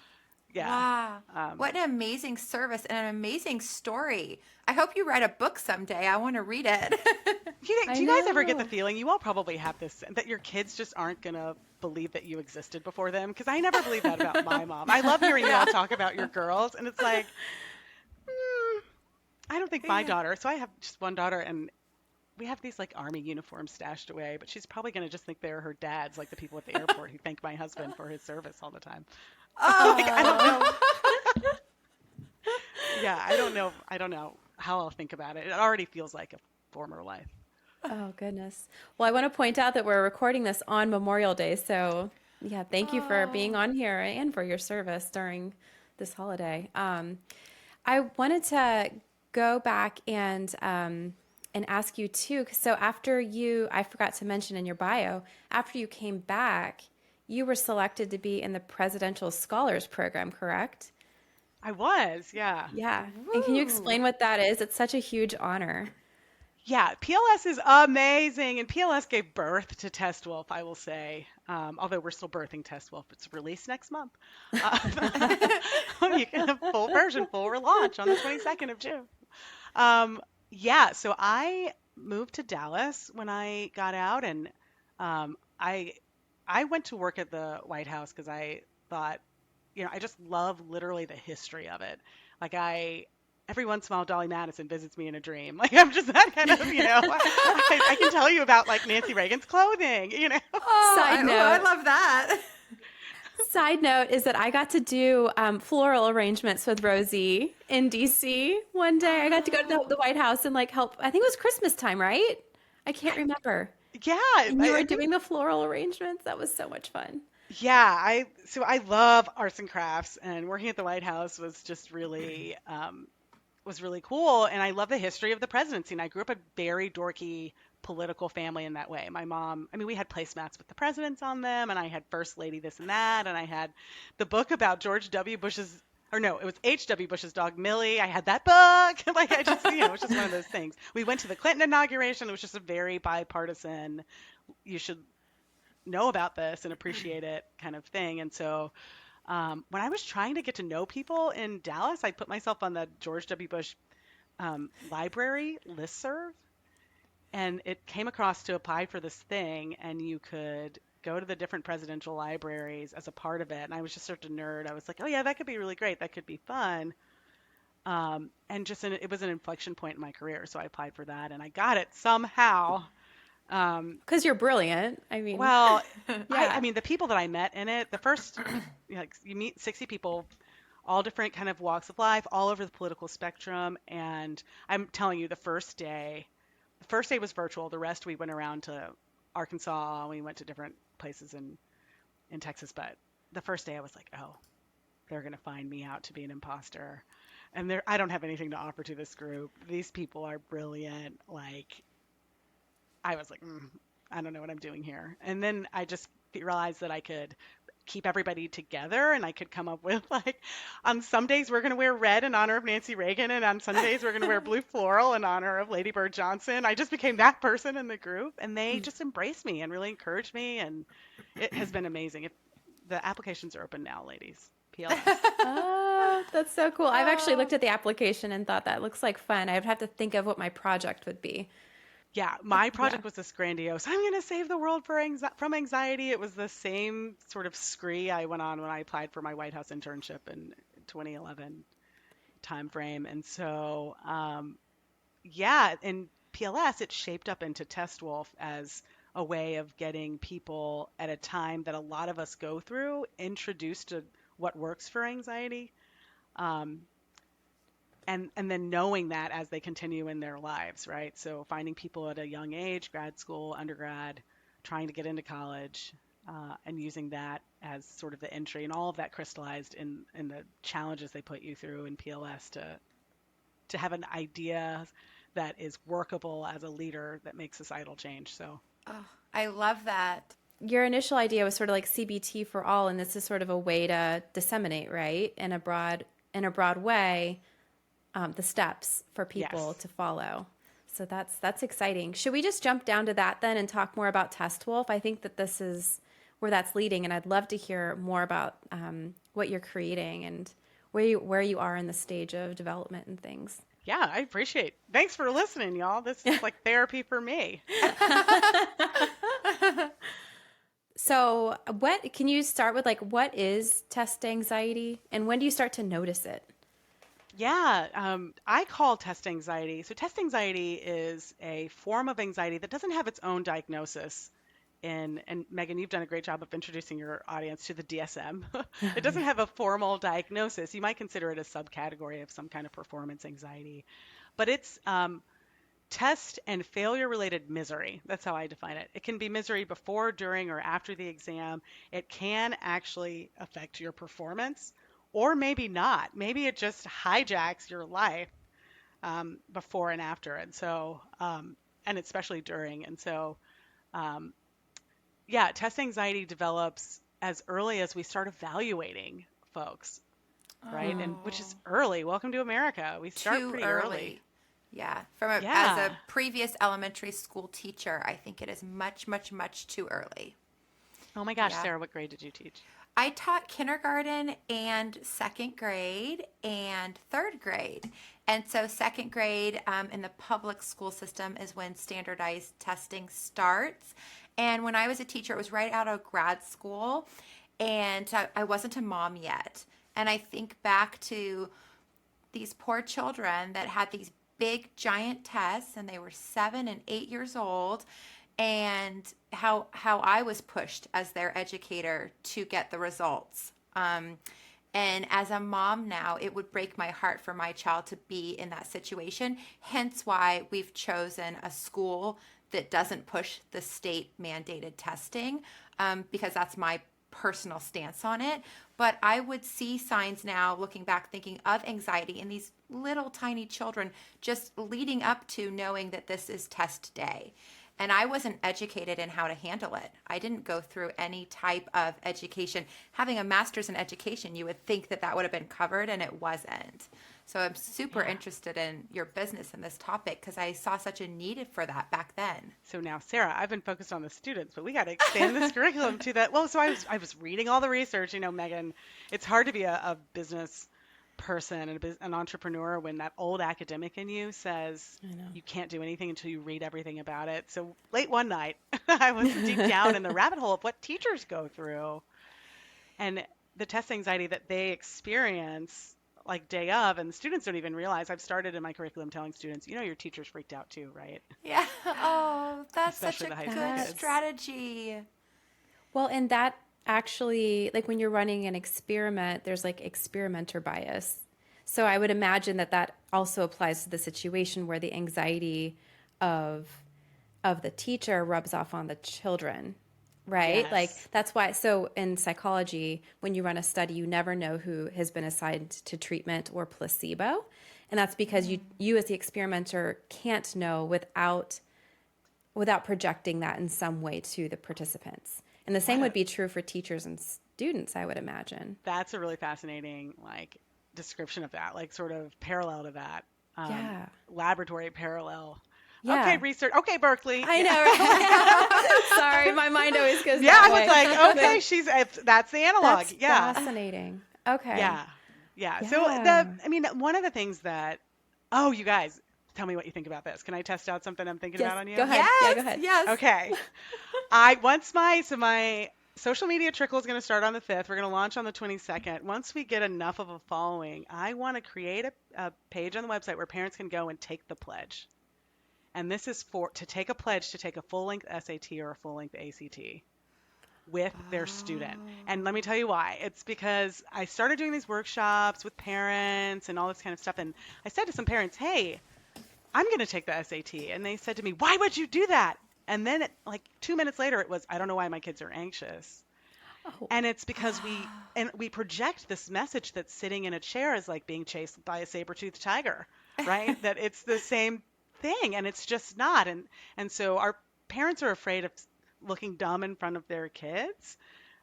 Yeah. Wow. Um, What an amazing service and an amazing story. I hope you write a book someday. I want to read it. I do you guys ever get the know. feeling, you all probably have this, that your kids just aren't going to believe that you existed before them? Because I never believed that about my mom. I love hearing you all Yeah. talk about your girls, and it's like, mm, I don't think my Yeah. daughter, so I have just one daughter, and we have these like Army uniforms stashed away, but she's probably going to just think they're her dad's, like the people at the airport who thank my husband for his service all the time. Like, I don't Oh. know. Yeah, I don't know. I don't know how I'll think about it. It already feels like a former life. Oh, goodness. Well, I want to point out that we're recording this on Memorial Day. So, yeah, thank you for being Oh. on here and for your service during this holiday. I wanted to go back and ask you too. So, I forgot to mention in your bio, after you came back, you were selected to be in the Presidential Scholars Program, correct? I was, yeah. Yeah. And can you Woo. explain what that is? It's such a huge honor. Yeah, PLS is amazing, and PLS gave birth to Test Wolf, I will say. Although we're still birthing Test Wolf, it's released next month. Uh, you can have full version, full relaunch on the 22nd of June. Yeah, so I moved to Dallas when I got out, and um, I I went to work at the White House because I thought, I just love literally the history of it. Like every once in a while, Dolly Madison visits me in a dream. Like I'm just that kind of, I can tell you about like Nancy Reagan's clothing. Side I note. love that. Side note is that I got to do floral arrangements with Rosie in DC one day. I got to go to the White House and like help. I think it was Christmas time, right? I can't remember. Yeah, And you I were think. doing the floral arrangements. That was so much fun. Yeah, I love arts and crafts, and working at the White House was just was really cool. And I love the history of the presidency. And I grew up a very dorky political family in that way. My mom, I mean, we had placemats with the presidents on them, and I had First Lady this and that, and I had the book about George W. Bush's. Or no, it was H.W. Bush's dog Millie. I had that book. Like I just, it was just one of those things. We went to the Clinton inauguration. It was just a very bipartisan. You should know about this and appreciate it kind of thing. And so when I was trying to get to know people in Dallas, I put myself on the George W. Bush library listserv, and it came across to apply for this thing, and you could go to the different presidential libraries as a part of it. And I was just such a nerd. I was like, oh yeah, that could be really great. That could be fun. And it was an inflection point in my career. So I applied for that and I got it somehow. Because you're brilliant. I mean, Well, I yeah. mean, the people that I met in it, the first, like, you meet 60 people, all different kind of walks of life, all over the political spectrum. And I'm telling you, the first day was virtual. The rest we went around to Arkansas. We went to different places in Texas. But the first day I was like, oh, they're going to find me out to be an imposter. And I don't have anything to offer to this group. These people are brilliant. Like, I was like, I don't know what I'm doing here. And then I just realized that I could keep everybody together and I could come up with like, on some days we're going to wear red in honor of Nancy Reagan, and on some days we're going to wear blue floral in honor of Lady Bird Johnson. I just became that person in the group, and they just embraced me and really encouraged me, and it has been amazing. The applications are open now, ladies. PLS. Oh, that's so cool. I've actually looked at the application and thought that looks like fun. I would have to think of what my project would be. Yeah, my Yeah. project was this grandiose. I'm going to save the world from anxiety. It was the same sort of scree I went on when I applied for my White House internship in 2011 timeframe. And so, yeah, in PLS, it shaped up into Test Wolf as a way of getting people at a time that a lot of us go through introduced to what works for anxiety. Um, and then knowing that as they continue in their lives, right? So finding people at a young age, grad school, undergrad, trying to get into college, and using that as sort of the entry, and all of that crystallized in the challenges they put you through in PLS to have an idea that is workable as a leader that makes societal change. So Oh, I love that. Your initial idea was sort of like CBT for all, and this is sort of a way to disseminate, right, in a broad way, the steps for people yes. to follow. So that's exciting. Should we just jump down to that then and talk more about Test Wolf? I think that this is where that's leading, and I'd love to hear more about what you're creating and where you are in the stage of development and things. Yeah, I appreciate. Thanks for listening, y'all. This is like therapy for me. So, what can you start with? Like, what is test anxiety, and when do you start to notice it? Yeah, I call test anxiety. So test anxiety is a form of anxiety that doesn't have its own diagnosis. And Megan, you've done a great job of introducing your audience to the DSM. It doesn't have a formal diagnosis. You might consider it a subcategory of some kind of performance anxiety, but it's test and failure related misery. That's how I define it. It can be misery before, during, or after the exam. It can actually affect your performance, or maybe not. Maybe it just hijacks your life before and after. And so, and especially during. And so, yeah, test anxiety develops as early as we start evaluating folks, right? And which is early. Welcome to America. We start Too pretty early. early. Yeah. As Yeah. a previous elementary school teacher, I think it is much, much, much too early. Oh my gosh, Yeah. Sarah, what grade did you teach? I taught kindergarten and second grade and third grade. And so, second grade in the public school system is when standardized testing starts. And when I was a teacher, it was right out of grad school. And I wasn't a mom yet. And I think back to these poor children that had these big, giant tests, and they were 7 and 8 years old, and how I was pushed as their educator to get the results. And as a mom now, it would break my heart for my child to be in that situation. Hence why we've chosen a school that doesn't push the state mandated testing, because that's my personal stance on it. But I would see signs now, looking back, thinking of anxiety in these little tiny children just leading up to knowing that this is test day. And I wasn't educated in how to handle it. I didn't go through any type of education. Having a master's in education, you would think that that would have been covered, and it wasn't. So I'm super interested in your business and this topic because I saw such a need for that back then. So now, Sarah, I've been focused on the students, but we got to expand this curriculum to that. Well, so I was reading all the research. You know, Megan, it's hard to be a business person and an entrepreneur when that old academic in you says you can't do anything until you read everything about it. So late one night, I was deep down in the rabbit hole of what teachers go through and the test anxiety that they experience like day of, and the students don't even realize. I've started in my curriculum telling students, you know, your teacher's freaked out too, right? Yeah. Oh, that's Especially such a the high good school kids. strategy. Well, and that actually, like when you're running an experiment, there's like experimenter bias. So I would imagine that that also applies to the situation where the anxiety of the teacher rubs off on the children, right? Like Yes. that's why. So in psychology, when you run a study, you never know who has been assigned to treatment or placebo, and that's because you as the experimenter can't know without projecting that in some way to the participants. And the same What would a be true for teachers and students, I would imagine. That's a really fascinating like description of that, like sort of parallel to that. Um, Yeah. laboratory parallel. Okay, Yeah. research. Okay, Berkeley. I Yeah. know, right? Sorry, my mind always goes Yeah, that I was way. like, okay, that's the analog. That's Yeah. fascinating. Okay. Yeah. Yeah. So Yeah. I mean, one of the things that, oh, you guys, tell me what you think about this. Can I test out something I'm thinking Yes. about on Go you? ahead. Yeah, go Yes, ahead. yes. Okay. My social media trickle is going to start on the 5th. We're going to launch on the 22nd. Once we get enough of a following, I want to create a page on the website where parents can go and take the pledge. And this is to take a pledge to take a full-length SAT or a full-length ACT with their student. And let me tell you why. It's because I started doing these workshops with parents and all this kind of stuff. And I said to some parents, hey, I'm going to take the SAT. And they said to me, why would you do that? And then like 2 minutes later, it was, I don't know why my kids are anxious. Oh, And it's because we project this message that sitting in a chair is like being chased by a saber-toothed tiger, right? That it's the same thing, and it's just not. And so our parents are afraid of looking dumb in front of their kids.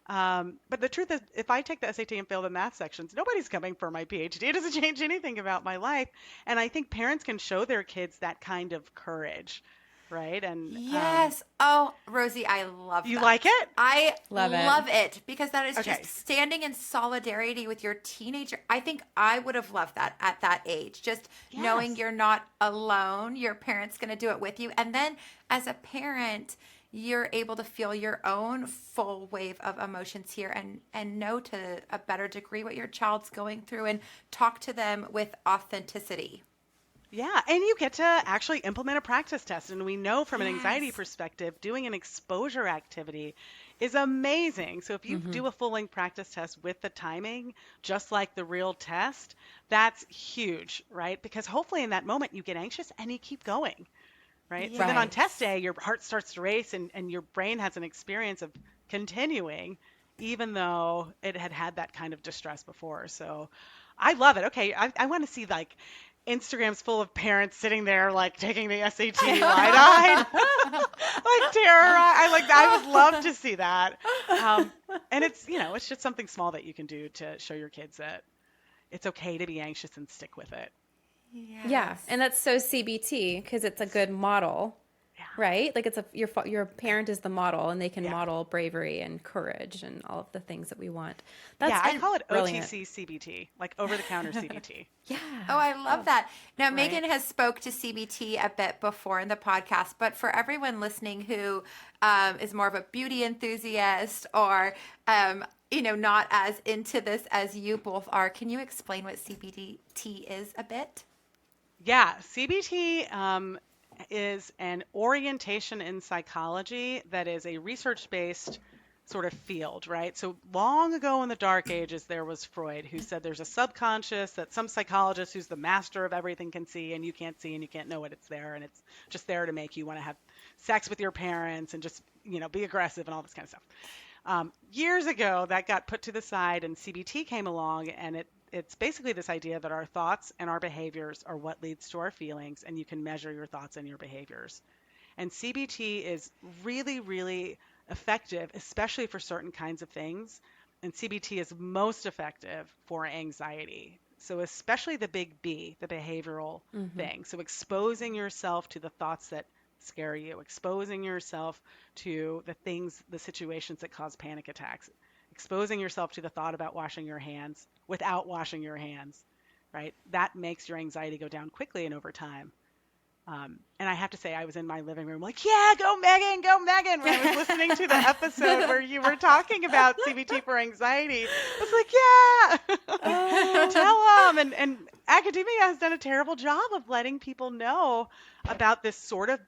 But the truth is, if I take the SAT and fail the math sections, nobody's coming for my PhD. It doesn't change anything about my life. And I think parents can show their kids that kind of courage, right? And Yes. Oh, Rosie, I love you that. like it? I Love it. love it because that is Okay. just standing in solidarity with your teenager. I think I would have loved that at that age. Just knowing Yes. you're not alone, your parent's going to do it with you. And then as a parent, you're able to feel your own full wave of emotions here and know to a better degree what your child's going through and talk to them with authenticity. Yeah, and you get to actually implement a practice test. And we know from an anxiety Yes. perspective, doing an exposure activity is amazing. So if you do a full-length practice test with the timing, just like the real test, that's huge, right? Because hopefully in that moment you get anxious and you keep going, right? So then on Right. test day, your heart starts to race and your brain has an experience of continuing, even though it had that kind of distress before. So I love it. Okay, I want to see like Instagram's full of parents sitting there like taking the SAT wide-eyed, like terrorized. I would love to see that. And it's just something small that you can do to show your kids that it's okay to be anxious and stick with it. Yeah, and that's so CBT because it's a good model, Yeah. right? Like it's your parent is the model, and they can Yeah. model bravery and courage and all of the things that we want. Yeah, I call it brilliant. OTC CBT, like over-the-counter CBT. Yeah. Oh, I love that. Now, Right. Megan has spoke to CBT a bit before in the podcast, but for everyone listening who is more of a beauty enthusiast or, not as into this as you both are, can you explain what CBT is a bit? Yeah, CBT is an orientation in psychology that is a research-based sort of field, right? So long ago in the dark ages, there was Freud who said there's a subconscious that some psychologist who's the master of everything can see, and you can't see and you can't know it. It's there, and it's just there to make you want to have sex with your parents and just, be aggressive and all this kind of stuff. Years ago, that got put to the side, and CBT came along, and it's basically this idea that our thoughts and our behaviors are what leads to our feelings, and you can measure your thoughts and your behaviors. And CBT is really, really effective, especially for certain kinds of things. And CBT is most effective for anxiety. So especially the big B, the behavioral thing. So exposing yourself to the thoughts that scare you, exposing yourself to the situations that cause panic attacks, exposing yourself to the thought about washing your hands without washing your hands, right? That makes your anxiety go down quickly and over time. And I have to say, I was in my living room like, yeah, go Megan, when I was listening to the episode where you were talking about CBT for anxiety. I was like, yeah, tell them. And academia has done a terrible job of letting people know about this sort of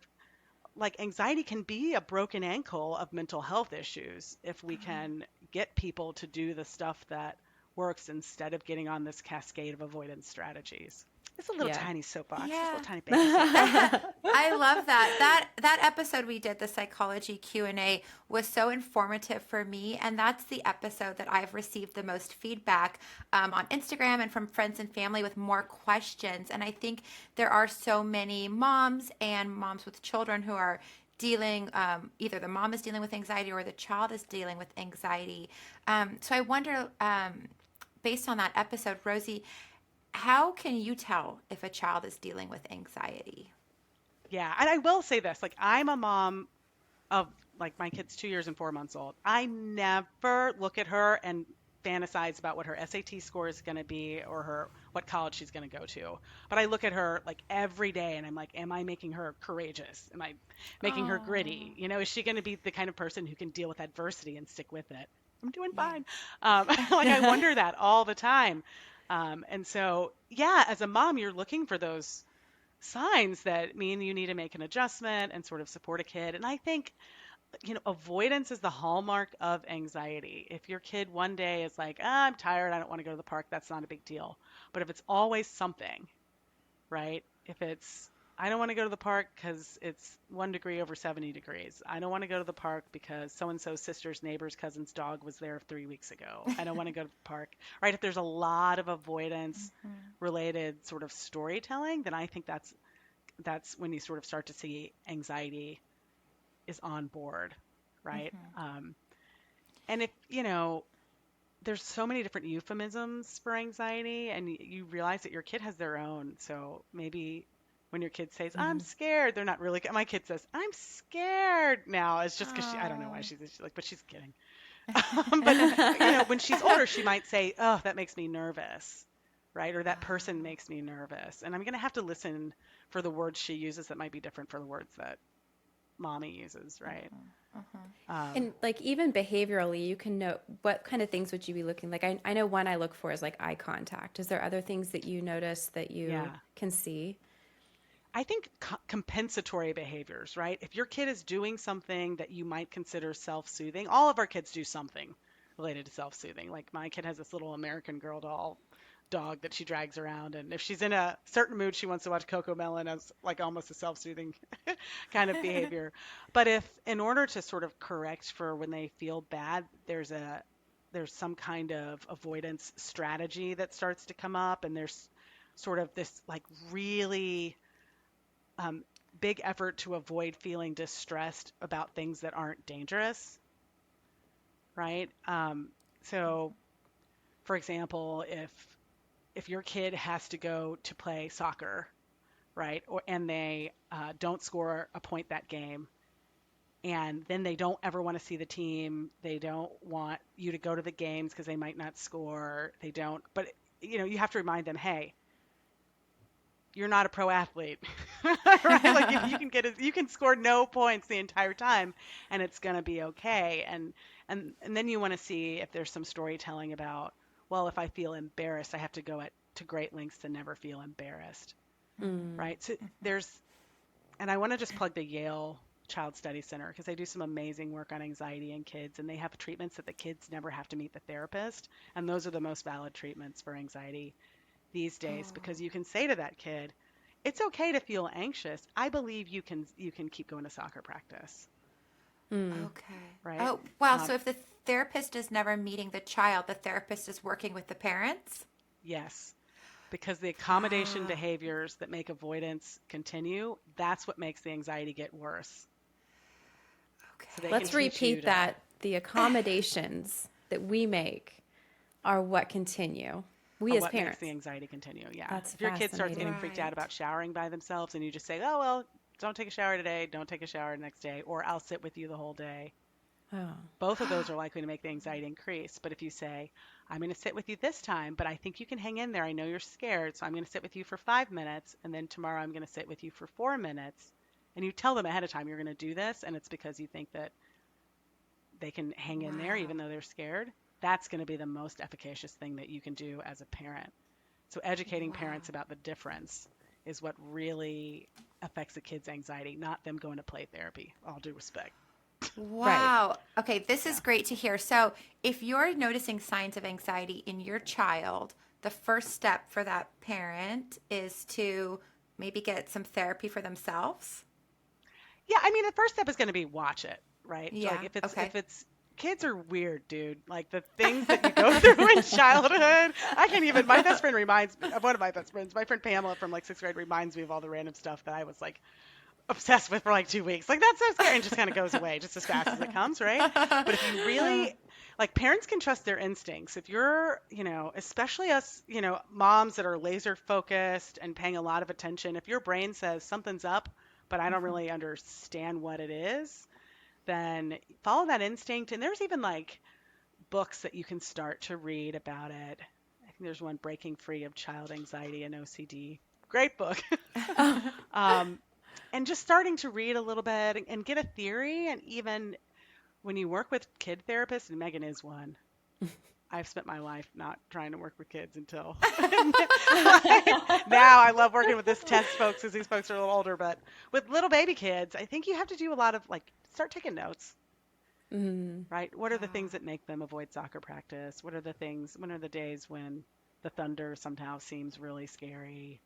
like anxiety can be a broken ankle of mental health issues if we can get people to do the stuff that works instead of getting on this cascade of avoidance strategies. It's a little Yeah. tiny soapbox, just a Yeah. little tiny baby soapbox. I love that. That episode we did, the psychology Q&A, was so informative for me, and that's the episode that I've received the most feedback on Instagram and from friends and family with more questions. And I think there are so many moms and moms with children who are dealing, either the mom is dealing with anxiety or the child is dealing with anxiety. So I wonder, based on that episode, Rosie, how can you tell if a child is dealing with anxiety? Yeah, and I will say this, like I'm a mom of like my kid's 2 years and 4 months old. I never look at her and fantasize about what her SAT score is going to be or her what college she's going to go to. But I look at her like every day and I'm like, am I making her courageous? Am I making her Oh, gritty? You know, is she going to be the kind of person who can deal with adversity and stick with it? I'm doing yeah. fine. Like I wonder that all the time. And so, yeah, as a mom, you're looking for those signs that mean you need to make an adjustment and sort of support a kid. And I think, avoidance is the hallmark of anxiety. If your kid one day is like, I'm tired, I don't want to go to the park, that's not a big deal. But if it's always something, right? If it's, I don't want to go to the park because it's 1 degree over 70 degrees. I don't want to go to the park because so and so's sister's neighbor's cousin's dog was there 3 weeks ago. I don't want to go to the park, right? If there's a lot of avoidance related sort of storytelling, then I think that's when you sort of start to see anxiety is on board, right? And if, there's so many different euphemisms for anxiety, and you realize that your kid has their own. So maybe when your kid says, I'm scared, they're not really, my kid says, I'm scared now. It's just because I don't know why she's like, but she's kidding. But, when she's older, she might say, oh, that makes me nervous, right? Or that person makes me nervous. And I'm going to have to listen for the words she uses that might be different for the words that mommy uses, right? And like even behaviorally, you can know what kind of things would you be looking like. I know one I look for is like eye contact. Is there other things that you notice that you Yeah. can see? I think compensatory behaviors, right? If your kid is doing something that you might consider self-soothing, all of our kids do something related to self-soothing. Like my kid has this little American Girl doll dog that she drags around, and if she's in a certain mood, she wants to watch Coco Melon as like almost a self-soothing kind of behavior. But if in order to sort of correct for when they feel bad, there's some kind of avoidance strategy that starts to come up, and there's sort of this like really big effort to avoid feeling distressed about things that aren't dangerous, right? So, for example, if your kid has to go to play soccer, right, and they don't score a point that game, and then they don't ever want to see the team, they don't want you to go to the games because they might not score, they don't, but you have to remind them, hey, you're not a pro athlete, right? Like you can score no points the entire time, and it's gonna be okay. And then you want to see if there's some storytelling about, well, if I feel embarrassed, I have to go to great lengths to never feel embarrassed, right? So and I want to just plug the Yale Child Study Center because they do some amazing work on anxiety in kids, and they have treatments that the kids never have to meet the therapist, and those are the most valid treatments for anxiety these days because you can say to that kid, it's okay to feel anxious. I believe you can keep going to soccer practice, Okay. right? Oh, wow. So if the therapist is never meeting the child, the therapist is working with the parents? Yes, because the accommodation behaviors that make avoidance continue, that's what makes the anxiety get worse. So they Okay. can Let's teach you repeat to that. The accommodations that we make are what continue. We as what makes the parents. anxiety continue. Yeah. That's If your kid starts fascinating. getting freaked out Right. about showering by themselves and you just say, oh, well, don't take a shower today, don't take a shower the next day, or I'll sit with you the whole day. Oh. Both of those are likely to make the anxiety increase. But if you say, I'm going to sit with you this time, but I think you can hang in there. I know you're scared, so I'm going to sit with you for 5 minutes, and then tomorrow I'm going to sit with you for 4 minutes. And you tell them ahead of time you're going to do this, and it's because you think that they can hang in there Wow. even though they're scared. That's going to be the most efficacious thing that you can do as a parent. So educating Wow. parents about the difference is what really affects a kid's anxiety, not them going to play therapy. All due respect. Right. Wow. Okay, this Yeah. is great to hear. So, if you're noticing signs of anxiety in your child, the first step for that parent is to maybe get some therapy for themselves. Yeah, I mean, the first step is going to be watch it, right? Like Yeah. Okay. if it's kids are weird, dude. Like the things that you go through in childhood. I can't even. My best friend reminds me of one of my best friends. My friend Pamela from like sixth grade reminds me of all the random stuff that I was like obsessed with for like 2 weeks. Like that's so scary, and just kind of goes away just as fast as it comes, right? But if you really like, parents can trust their instincts. If you're, especially us, moms that are laser focused and paying a lot of attention, if your brain says something's up, but I don't really understand what it is, then follow that instinct. And there's even like books that you can start to read about it. I think there's one, Breaking Free of Child Anxiety and OCD. Great book. um, and just starting to read a little bit and get a theory. And even when you work with kid therapists, and Megan is one, I've spent my life not trying to work with kids until now I love working with this tense folks because these folks are a little older. But with little baby kids, I think you have to do a lot of like start taking notes, right? What are the things that make them avoid soccer practice? What are the things, when are the days when the thunder somehow seems really scary?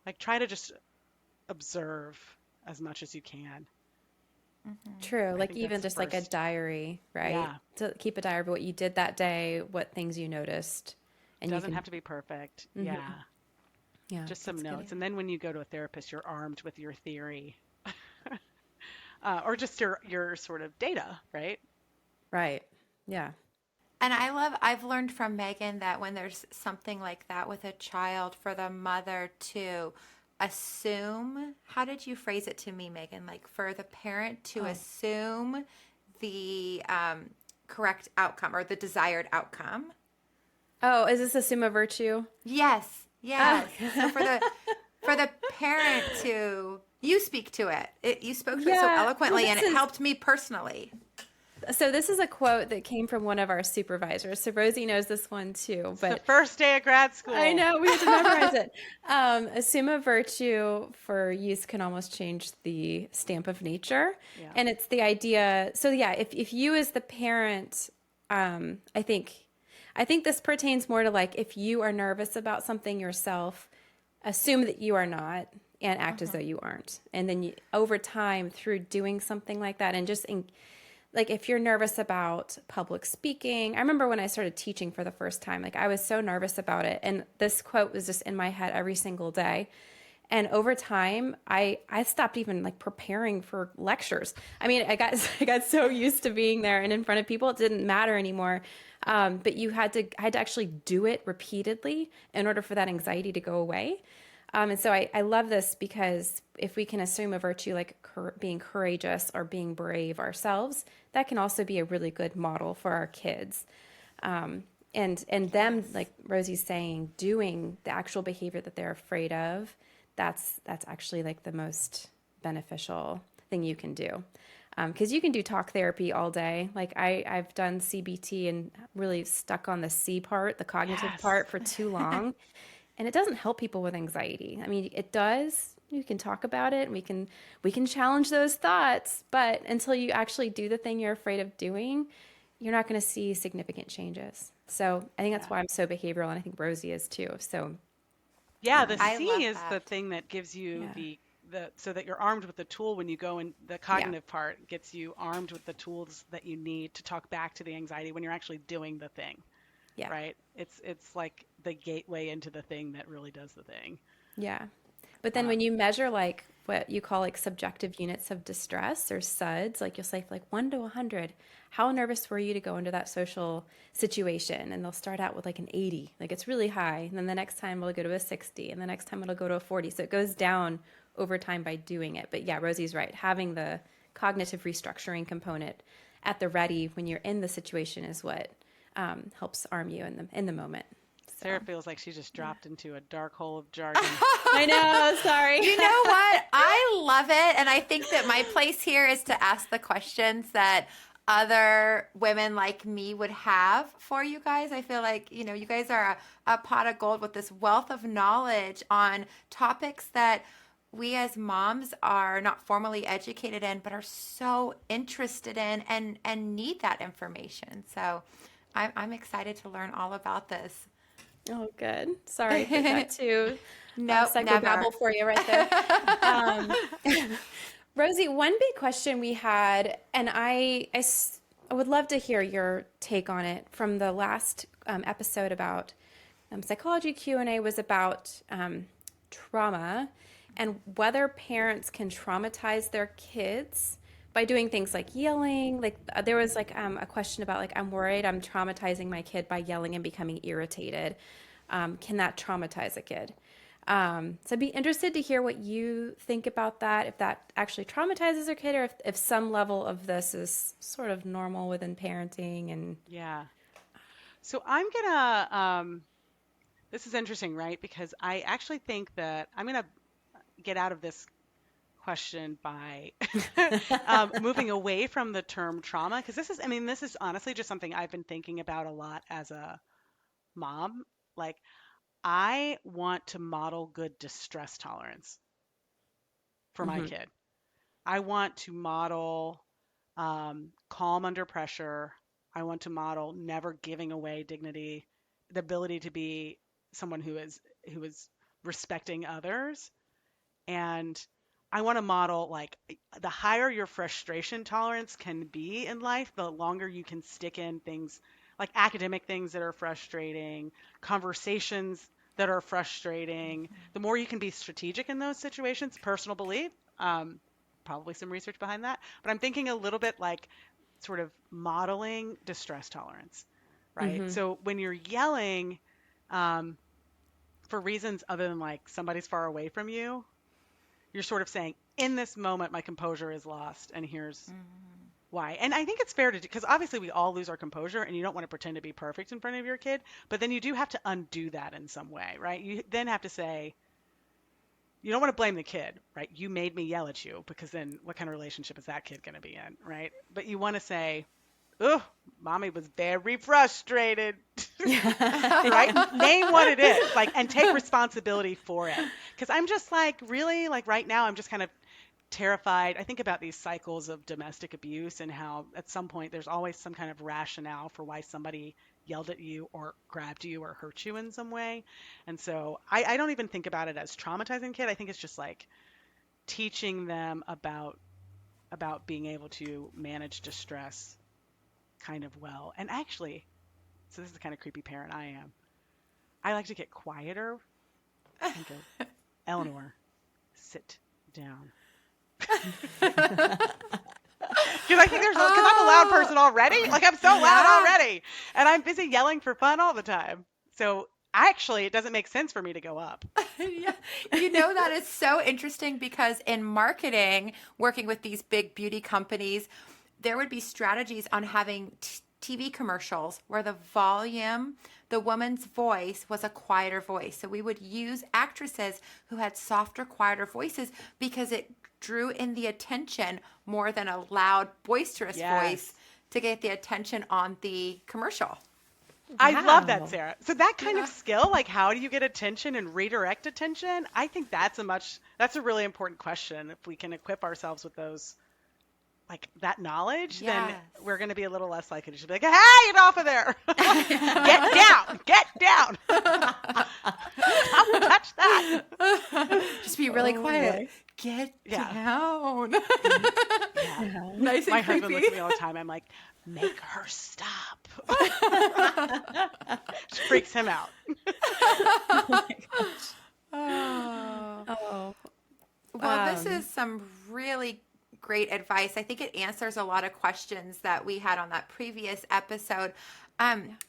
Like try to just observe as much as you can. True. I Like think even that's just like a first. diary, right? Yeah. To keep a diary of what you did that day, what things you noticed. And you Doesn't can, have to be perfect. Yeah. yeah, Just some that's good. notes. And then when you go to a therapist, you're armed with your theory or just your sort of data, right? Right. Yeah. And I've learned from Megan that when there's something like that with a child, for the mother to assume, how did you phrase it to me, Megan? Like for the parent to assume the correct outcome or the desired outcome. Oh, is this a summa virtue? Yes, Oh. yes. So for the parent to, you speak to it. You spoke to it so Yeah. Well, eloquently, and it helped me personally. so this is a quote that came from one of our supervisors. So Rosie knows this one too, It's the but first day of grad school. I know we have to memorize it. A summa virtue for use can almost change the stamp of nature. Yeah. And it's the idea. So yeah, if you as the parent, I think this pertains more to like if you are nervous about something yourself, assume that you are not and act as though you aren't. And then over time through doing something like that and just like if you're nervous about public speaking, I remember when I started teaching for the first time, like I was so nervous about it. And this quote was just in my head every single day. And over time, I stopped even like preparing for lectures. I mean, I got so used to being there and in front of people, it didn't matter anymore. But I had to actually do it repeatedly in order for that anxiety to go away. And so I love this because if we can assume a virtue like being courageous or being brave ourselves, that can also be a really good model for our kids. And them, like Rosie's saying, doing the actual behavior that they're afraid of, that's actually like the most beneficial thing you can do. Because you can do talk therapy all day. Like I've done CBT and really stuck on the C part, the cognitive Yes. part for too long. And it doesn't help people with anxiety. I mean, it does. You can talk about it. And we can challenge those thoughts. But until you actually do the thing you're afraid of doing, you're not going to see significant changes. So I think that's why I'm so behavioral. And I think Rosie is too. So Yeah, the I C love is the that. thing that gives you yeah. the so that you're armed with the tool when you go, and the Yeah. cognitive part gets you armed with the tools that you need to talk back to the anxiety when you're actually doing the thing, Yeah. right? It's like the gateway into the thing that really does the thing. Yeah. But then when you measure like what you call like subjective units of distress or SUDS, like you'll say like 1 to 100, how nervous were you to go into that social situation? And they'll start out with like an 80, like it's really high. And then the next time it'll go to a 60 and the next time it'll go to a 40. So it goes down over time by doing it. But yeah, Rosie's right. Having the cognitive restructuring component at the ready when you're in the situation is what helps arm you in the moment. Sarah So feels like she just dropped into a dark hole of jargon. I know, sorry. You know what? I love it. And I think that my place here is to ask the questions that other women like me would have for you guys. I feel like, you guys are a pot of gold with this wealth of knowledge on topics that we as moms are not formally educated in, but are so interested in and need that information. So I'm excited to learn all about this. Oh, good. Sorry for that too. Nope, never. Psychobabble for you right there. Um, Rosie, one big question we had, and I would love to hear your take on it from the last episode about psychology Q&A was about trauma and whether parents can traumatize their kids by doing things like yelling. Like there was like a question about like I'm worried I'm traumatizing my kid by yelling and becoming irritated. Can that traumatize a kid? So I'd be interested to hear what you think about that, if that actually traumatizes a kid or if some level of this is sort of normal within parenting and Yeah. So I'm gonna, this is interesting, right? Because I actually think that I'm gonna get out of this question by moving away from the term trauma, because this is, I mean, this is honestly just something I've been thinking about a lot as a mom. Like, I want to model good distress tolerance for my Mhm. kid. I want to model calm under pressure. I want to model never giving away dignity, the ability to be someone who is respecting others. And I want to model like the higher your frustration tolerance can be in life, the longer you can stick in things like academic things that are frustrating, conversations that are frustrating, the more you can be strategic in those situations, personal belief, um, probably some research behind that. But I'm thinking a little bit like sort of modeling distress tolerance, right? Mhm. So when you're yelling um, for reasons other than like somebody's far away from you, you're sort of saying, in this moment, my composure is lost, and here's why. And I think it's fair to do, because obviously we all lose our composure, and you don't want to pretend to be perfect in front of your kid, but then you do have to undo that in some way, right? You then have to say, you don't want to blame the kid, right? You made me yell at you, because then what kind of relationship is that kid going to be in, right? But you want to say, oh, mommy was very frustrated, right? Name what it is, like, and take responsibility for it. Because I'm just like, really, like right now, I'm just kind of terrified. I think about these cycles of domestic abuse and how at some point there's always some kind of rationale for why somebody yelled at you or grabbed you or hurt you in some way. And so I don't even think about it as traumatizing kid. I think it's just like teaching them about being able to manage distress kind of well. And actually, so this is the kind of creepy parent I am. I like to get quieter and go, Eleanor, sit down. Because I think because I'm a loud person Oh, already. Like I'm so loud yeah. already. And I'm busy yelling for fun all the time. So actually, it doesn't make sense for me to go up. Yeah. That is so interesting because in marketing, working with these big beauty companies, there would be strategies on having TV commercials where the woman's voice was a quieter voice. So we would use actresses who had softer, quieter voices because it drew in the attention more than a loud, boisterous voice Yes. to get the attention on the commercial. I love that, Wow. Sarah. So that kind of Yeah. skill, like how do you get attention and redirect attention? I think that's a really important question. If we can equip ourselves with those like that knowledge, then Yes. we're going to be a little less likely to just be like, "Hey, get off of there! Get down! Get down! Don't touch that!" Just be really Oh quiet. boy. Get Yeah, down. yeah. Yeah. Nice My and husband creepy. looks at me all the time. I'm like, "Make her stop." It freaks him out. Oh my gosh. Oh. Oh. Well, this Um, is some really great advice. I think it answers a lot of questions that we had on that previous episode.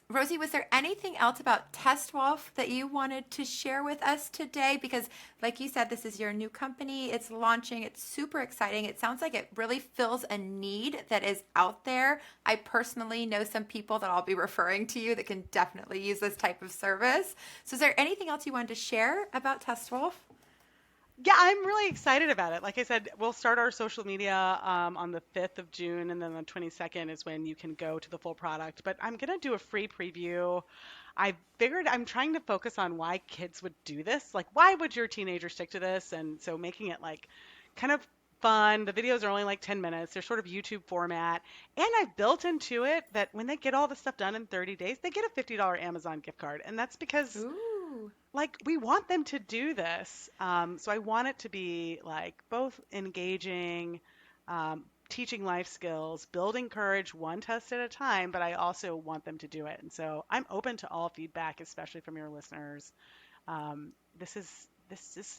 Rosie, was there anything else about Test Wolf that you wanted to share with us today? Because, like you said, this is your new company. It's launching. It's super exciting. It sounds like it really fills a need that is out there. I personally know some people that I'll be referring to you that can definitely use this type of service. So, is there anything else you wanted to share about Test Wolf? Yeah, I'm really excited about it. Like I said, we'll start our social media on the 5th of June, and then the 22nd is when you can go to the full product. But I'm going to do a free preview. I figured I'm trying to focus on why kids would do this. Like, why would your teenager stick to this? And so making it like kind of fun. The videos are only like 10 minutes. They're sort of YouTube format. And I've built into it that when they get all the stuff done in 30 days, they get a $50 Amazon gift card. And that's because Ooh. like we want them to do this. So I want it to be like both engaging, teaching life skills, building courage one test at a time, but I also want them to do it. And so I'm open to all feedback, especially from your listeners. Um, this is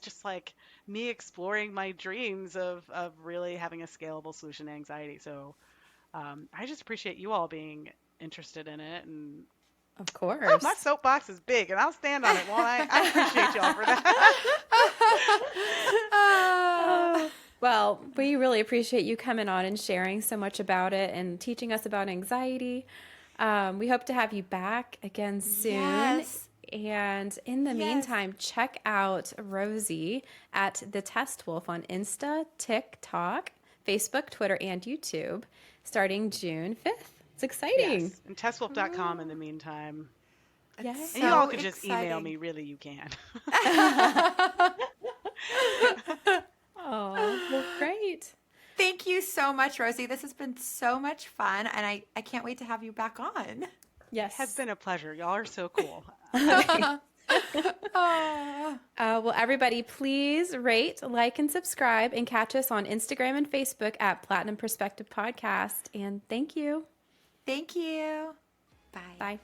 just like me exploring my dreams of really having a scalable solution to anxiety. So I just appreciate you all being interested in it. And Of oh, my course. soapbox is big, and I'll stand on it. Well, I appreciate y'all for that. Well, we really appreciate you coming on and sharing so much about it and teaching us about anxiety. We hope to have you back again soon. Yes. And in the Yes. meantime, check out Rosie at The Test Wolf on Insta, TikTok, Facebook, Twitter, and YouTube starting June 5th. It's exciting. Yes, and testwolf.com in the meantime. Yay. And you all So could just email exciting. me, really, you can. Oh, well, great. Thank you so much, Rosie. This has been so much fun, and I can't wait to have you back on. Yes. Has been a pleasure. Y'all are so cool. Well, everybody, please rate, like, and subscribe, and catch us on Instagram and Facebook at Platinum Perspective Podcast. And thank you. Thank you. Bye. Bye.